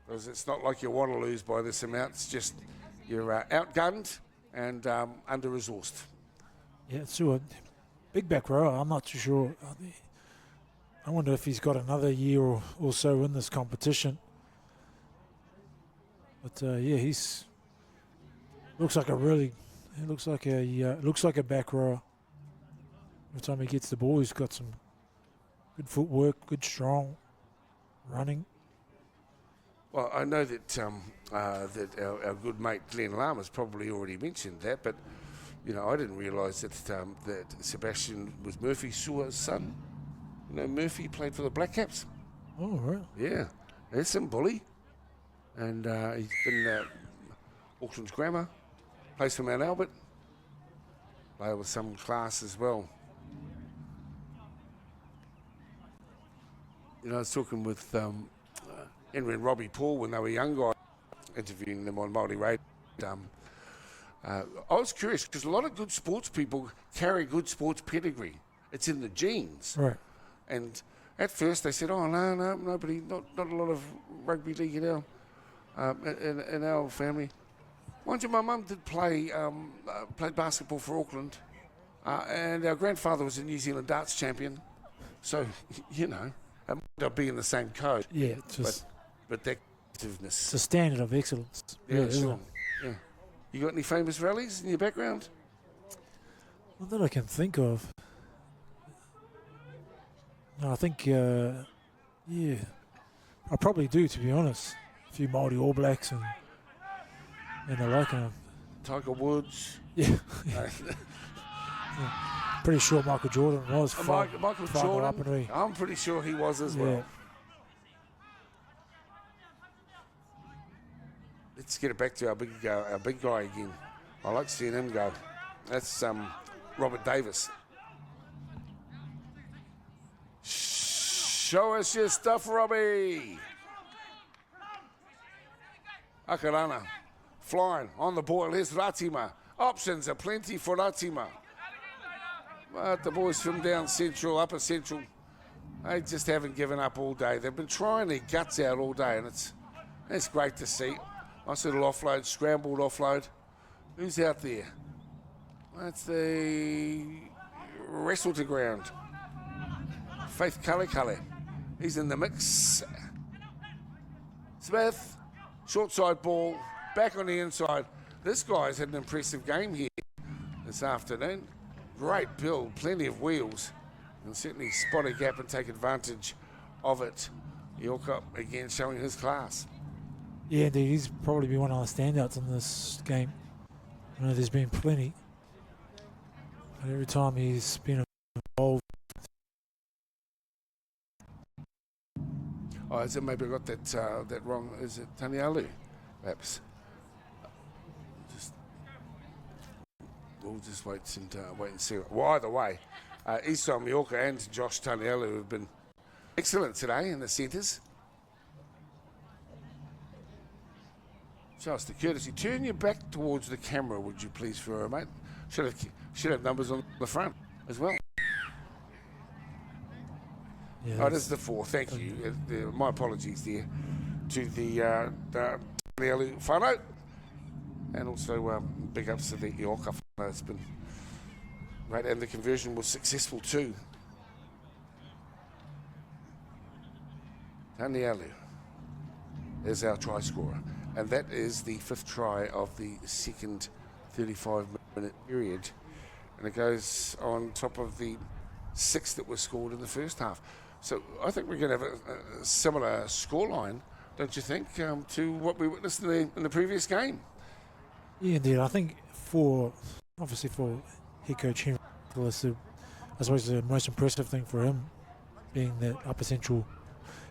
because it's not like you want to lose by this amount. It's just you're outgunned and under-resourced. Yeah, Saw, big back row. I'm not too sure. I wonder if he's got another year or so in this competition. But yeah, looks like a back rower. Every time he gets the ball, he's got some good footwork, good strong running. Well, I know that that our good mate Glenn Lama's probably already mentioned that, but you know, I didn't realise that that Sebastian was Murphy Sewell's son. You know, Murphy played for the Black Caps. Oh, right. Yeah, that's some bully. And he's been Auckland's Grammar, plays for Mount Albert, player with some class as well. You know, I was talking with Henry and Robbie Paul when they were young guys, interviewing them on Māori Radio. I was curious because a lot of good sports people carry good sports pedigree. It's in the genes. Right. And at first they said, oh, no, nobody, not a lot of rugby league in our family. Mind you, my mum did played basketball for Auckland, and our grandfather was a New Zealand darts champion. So, you know, it might not be in the same code. Yeah, just but that competitiveness. It's a standard of excellence. Yeah, sure. Yeah. You got any famous rallies in your background? Not that I can think of. No, I think, yeah, I probably do, to be honest. A few Māori All Blacks and the like. Tiger Woods. Yeah. Yeah. Pretty sure Michael Jordan was. Michael Jordan. I'm pretty sure he was as well. Let's get it back to our big guy again. I like seeing him go. That's Robert Davis. Show us your stuff, Robbie. Akarana flying on the ball. Here's Ratima. Options are plenty for Ratima. But the boys from down central, upper central, they just haven't given up all day. They've been trying their guts out all day, and it's great to see. Nice little offload, scrambled offload. Who's out there? That's the wrestle to ground. Faith Kale. He's in the mix. Smith, short side ball, back on the inside. This guy's had an impressive game here this afternoon. Great build, plenty of wheels, and certainly spot a gap and take advantage of it. Yorker again showing his class. Yeah, indeed, he's probably been one of the standouts in this game. I know there's been plenty, but every time he's been involved. Oh, is it maybe I got that wrong? Is it Tanialu? Perhaps. We'll just wait and see. Well, either way, Esau Mioka and Josh Tanialu have been excellent today in the centres. Show us the courtesy. Turn your back towards the camera, would you please, for a mate? Should have numbers on the front as well. Yeah, oh, this is the 4. Thank you. My apologies there to the Tanialu whānau. And also big ups to the Ioka. It's been great, and the conversion was successful too. Tanialu is our try scorer, and that is the 5th try of the second 35-minute period, and it goes on top of the 6 that were scored in the first half. So I think we're going to have a similar scoreline, don't you think, to what we witnessed in the previous game? Yeah, indeed. I think obviously for head coach Henry, I suppose the most impressive thing for him being that upper central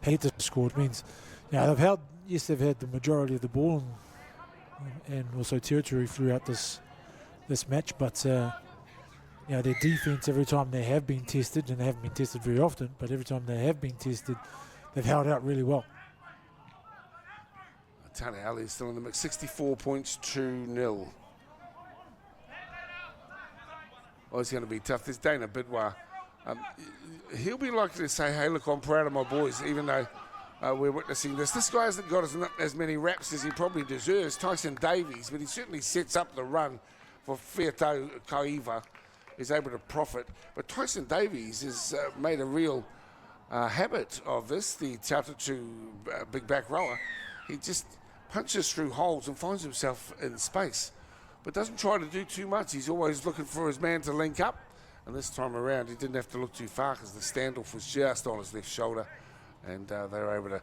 head to score means, you know, they've had the majority of the ball and also territory throughout this match, but you know, their defense, every time they have been tested, and they haven't been tested very often, but every time they have been tested, they've held out really well. Tane Ali is still in the mix, 64 points, 2-0. Oh, it's going to be tough. There's Dana Bidwar. He'll be likely to say, hey, look, I'm proud of my boys, even though we're witnessing this. This guy hasn't got as many raps as he probably deserves, Tyson Davies, but he certainly sets up the run for Fiato Kaiva. He's able to profit. But Tyson Davies has made a real habit of this, the Tautatu big back rower. He just punches through holes and finds himself in space, but doesn't try to do too much. He's always looking for his man to link up, and this time around he didn't have to look too far because the standoff was just on his left shoulder, and they were able to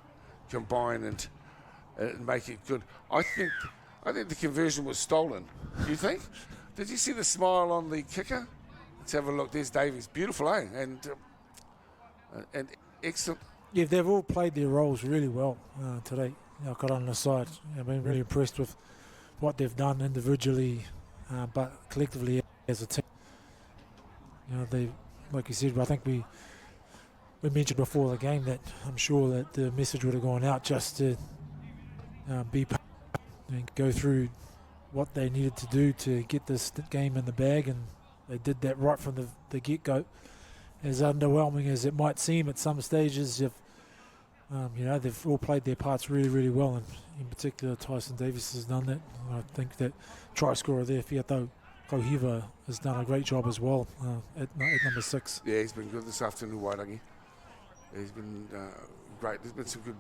combine and make it good. I think the conversion was stolen. You think? Did you see the smile on the kicker? Let's have a look. There's Davies. Beautiful, eh? And excellent. Yeah, they've all played their roles really well today. Akarana side, I've been really impressed with what they've done individually, but collectively as a team. They, like you said, I think we mentioned before the game that I'm sure that the message would have gone out just to be and go through what they needed to do to get this game in the bag, and they did that right from the get-go. As underwhelming as it might seem at some stages, they've all played their parts really, really well, and in particular Tyson Davies has done that. I think that try scorer there, Fiato Kohiva, has done a great job as well at number 6. Yeah, he's been good this afternoon, Wairangi. He's been great. There's been some good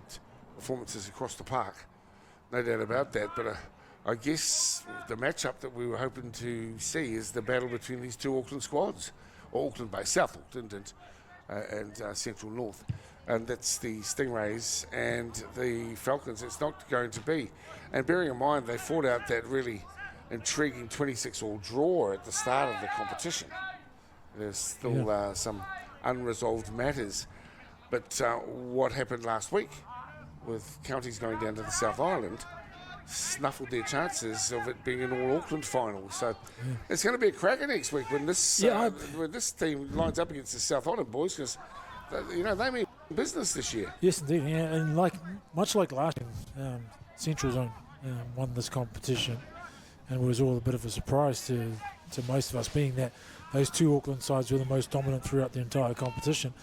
performances across the park, no doubt about that, but I guess the matchup that we were hoping to see is the battle between these two Auckland squads, or Auckland-based South Auckland and Central North. And that's the Stingrays and the Falcons. It's not going to be. And bearing in mind, they fought out that really intriguing 26-all draw at the start of the competition. There's still some unresolved matters. But what happened last week with counties going down to the South Island snuffled their chances of it being an all-Auckland final. So it's going to be a cracker next week when this team lines up against the South Island boys, because they mean business this year. Yes, indeed. Yeah, and much like last year, Central Zone won this competition, and it was all a bit of a surprise to most of us, being that those two Auckland sides were the most dominant throughout the entire competition.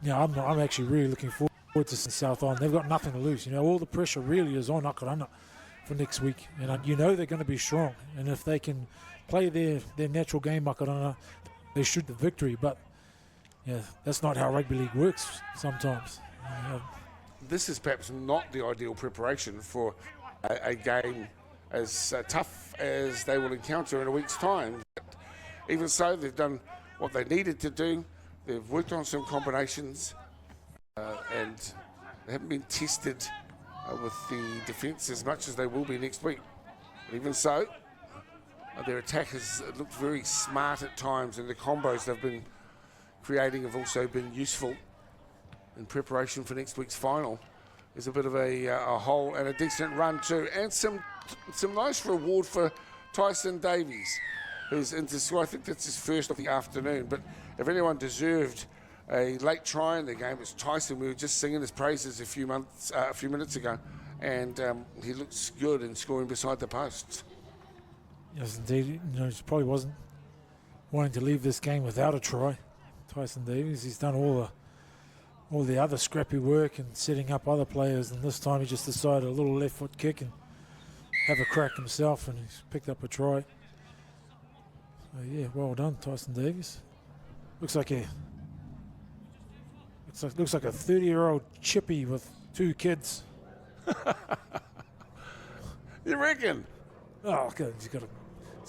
I'm actually really looking forward to South Island. They've got nothing to lose. All the pressure really is on Akarana for next week, and they're going to be strong. And if they can play their natural game, Akarana, they shoot the victory. But that's not how rugby league works sometimes. This is perhaps not the ideal preparation for a game as tough as they will encounter in a week's time. But even so, they've done what they needed to do. They've worked on some combinations, and they haven't been tested with the defence as much as they will be next week. But even so, their attack has looked very smart at times, and the combos they've been creating have also been useful in preparation for next week's final. There's a bit of a hole and a decent run too, and some nice reward for Tyson Davies, who's into score. I think that's his first of the afternoon, but if anyone deserved a late try in the game, it's Tyson. We were just singing his praises a few minutes ago, and he looks good in scoring beside the posts. Yes, indeed. He probably wasn't wanting to leave this game without a try. Tyson Davies, he's done all the other scrappy work and setting up other players, and this time he just decided a little left foot kick and have a crack himself, and he's picked up a try. So well done, Tyson Davies. Looks like a 30-year-old chippy with 2 kids. You reckon? Oh, God, he's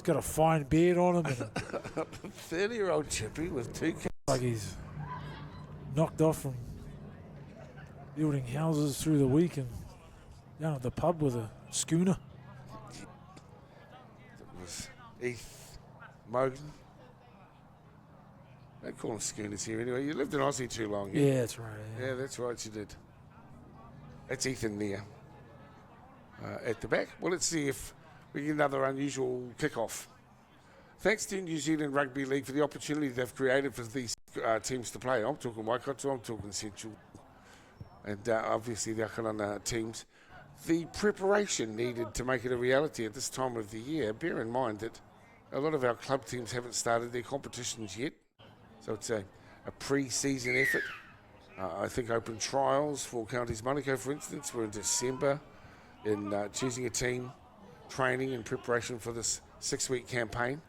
got a fine beard on him. A 30-year-old chippy with 2 kids. Like he's knocked off from building houses through the week and down at the pub with a schooner. It was Heath Mogan. They call them schooners here anyway. You lived in Aussie too long. Yeah, that's right. Yeah, that's right, you did. That's Ethan there at the back. Well, let's see if we get another unusual kickoff. Thanks to New Zealand Rugby League for the opportunity they've created for these teams to play. I'm talking Waikato, I'm talking Central. and obviously the Akarana teams. The preparation needed to make it a reality at this time of the year. Bear in mind that a lot of our club teams haven't started their competitions yet, so it's a pre-season effort. I think open trials for Counties Manukau, for instance, were in December in choosing a team, training and preparation for this 6-week campaign.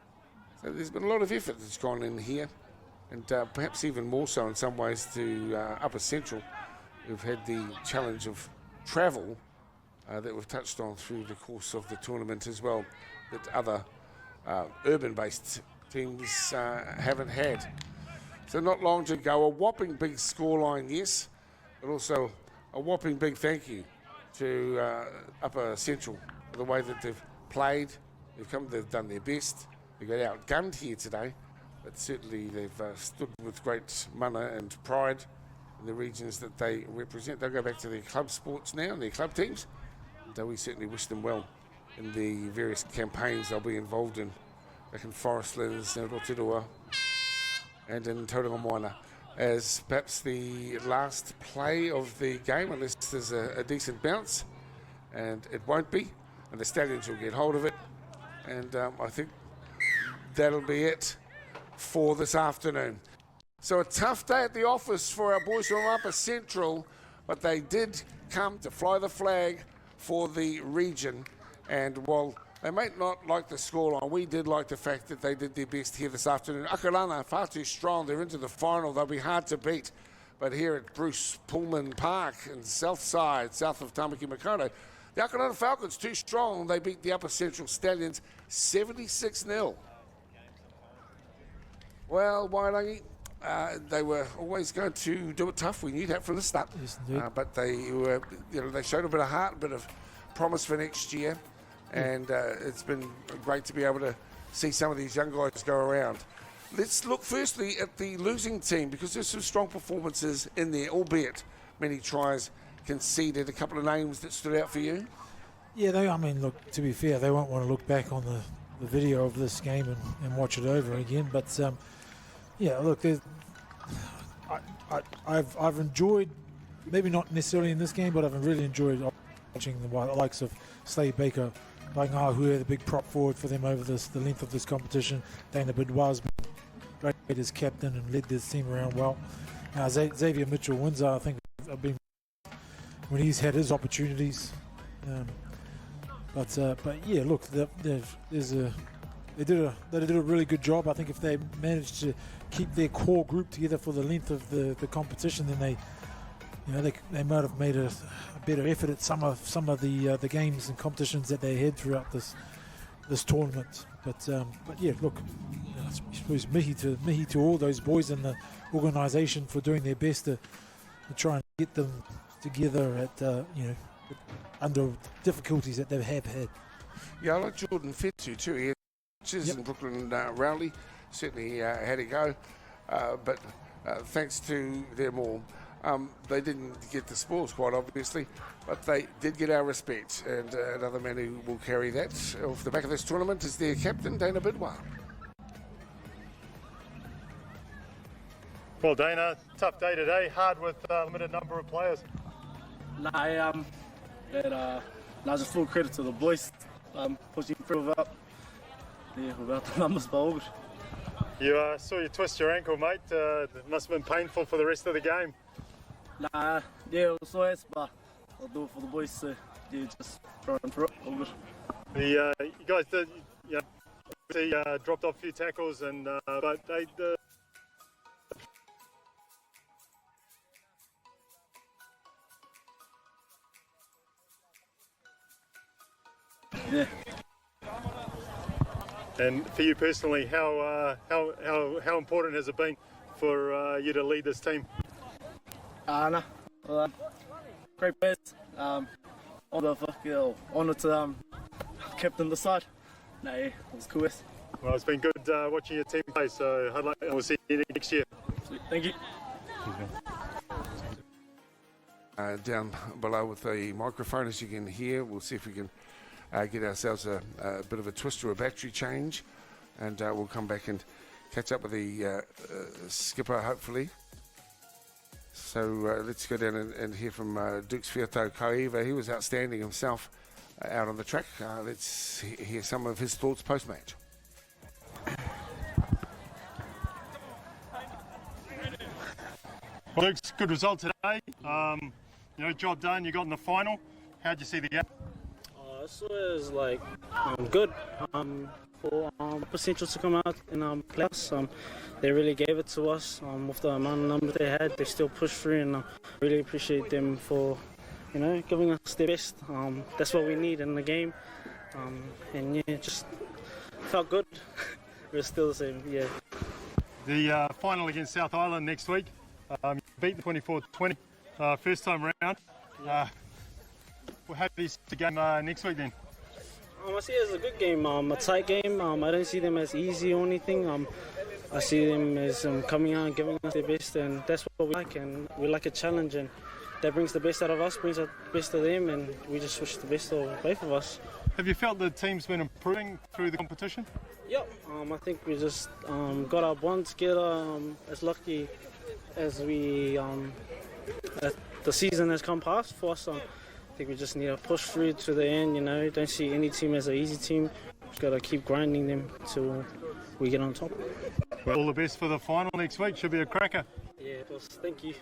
So there's been a lot of effort that's gone in here, and perhaps even more so in some ways to Upper Central. We've had the challenge of travel that we've touched on through the course of the tournament as well, that other urban-based teams haven't had. So not long to go. A whopping big scoreline, yes, but also a whopping big thank you to Upper Central for the way that they've played. They've done their best. They got outgunned here today, but certainly they've stood with great mana and pride in the regions that they represent. They'll go back to their club sports now and their club teams. And we certainly wish them well in the various campaigns they'll be involved in back in Forestlands and Rotorua and in Tauranga Moana, as perhaps the last play of the game, unless there's a decent bounce, and it won't be, and the Stallions will get hold of it, and I think that'll be it for this afternoon. So a tough day at the office for our boys from Upper Central, but they did come to fly the flag for the region, and while they might not like the scoreline, we did like the fact that they did their best here this afternoon. Akarana, far too strong. They're into the final. They'll be hard to beat. But here at Bruce Pullman Park in south side, south of Tamaki Makaurau, the Akarana Falcons, too strong. They beat the Upper Central Stallions 76-0. Well, Wairangi, they were always going to do it tough. We knew that from the start. Yes, but they were, they showed a bit of heart, a bit of promise for next year. And it's been great to be able to see some of these young guys go around. Let's look firstly at the losing team, because there's some strong performances in there, albeit many tries conceded. A couple of names that stood out for you? Yeah, look, to be fair, they won't want to look back on the video of this game and watch it over again. But, yeah, look, I've enjoyed, maybe not necessarily in this game, but I've really enjoyed watching the likes of Slade Baker, who are the big prop forward for them over the length of this competition. Dana Bidwell's been great as captain and led this team around well. Xavier Mitchell-Windsor, I think, have been when he's had his opportunities. But yeah, look, they did a really good job. I think if they managed to keep their core group together for the length of the competition, then they might have made a better effort at some of the games and competitions that they had throughout this tournament. But yeah, look, I suppose mihi to all those boys in the organisation for doing their best to try and get them together at under difficulties that they have had. Yeah, I like Jordan Fetsu too. He had in Brooklyn Rowley, certainly had a go, but thanks to them all. They didn't get the spoils, quite obviously, but they did get our respect. And another man who will carry that off the back of this tournament is their captain, Dana Bidwell. Well, Dana, tough day today, hard with a limited number of players. Just full credit to the boys, pushing through without the numbers, but all good. You saw you twist your ankle, mate. It must have been painful for the rest of the game. Yeah, it was always, but I'll do it for the boys, so yeah, just trying through it, all good. You guys did, dropped off a few tackles, and but they. Yeah. And for you personally, how important has it been for you to lead this team? Great players. Honour to captain the side. It was cool. Well, it's been good watching your team play, so we'll see you next year. Thank you. Down below with the microphone, as you can hear, we'll see if we can get ourselves a bit of a twist or a battery change, and we'll come back and catch up with the skipper, hopefully. So let's go down and hear from Duke's Fiato Kaiva. He was outstanding himself out on the track. Let's hear some of his thoughts post-match. Well, Luke's good result today. Job done. You got in the final. How'd you see the game? This was good for Central to come out in class. They really gave it to us with the amount of numbers they had. They still pushed through, and I really appreciate them for giving us their best. That's what we need in the game, and yeah, just felt good. We're still the same, yeah. The final against South Island next week. You beat the 24-20 first time round. We'll have this game next week then. I see it as a good game, a tight game. I don't see them as easy or anything. I see them as coming out and giving us their best, and that's what we like. And we like a challenge, and that brings the best out of us, brings the best of them, and we just wish the best of both of us. Have you felt the team's been improving through the competition? Yep. I think we just got our bond together. As lucky as we the season has come past for us. I think we just need to push through to the end. Don't see any team as an easy team. Just got to keep grinding them till we get on top. Well, all the best for the final next week. Should be a cracker. Yeah, boss. Thank you.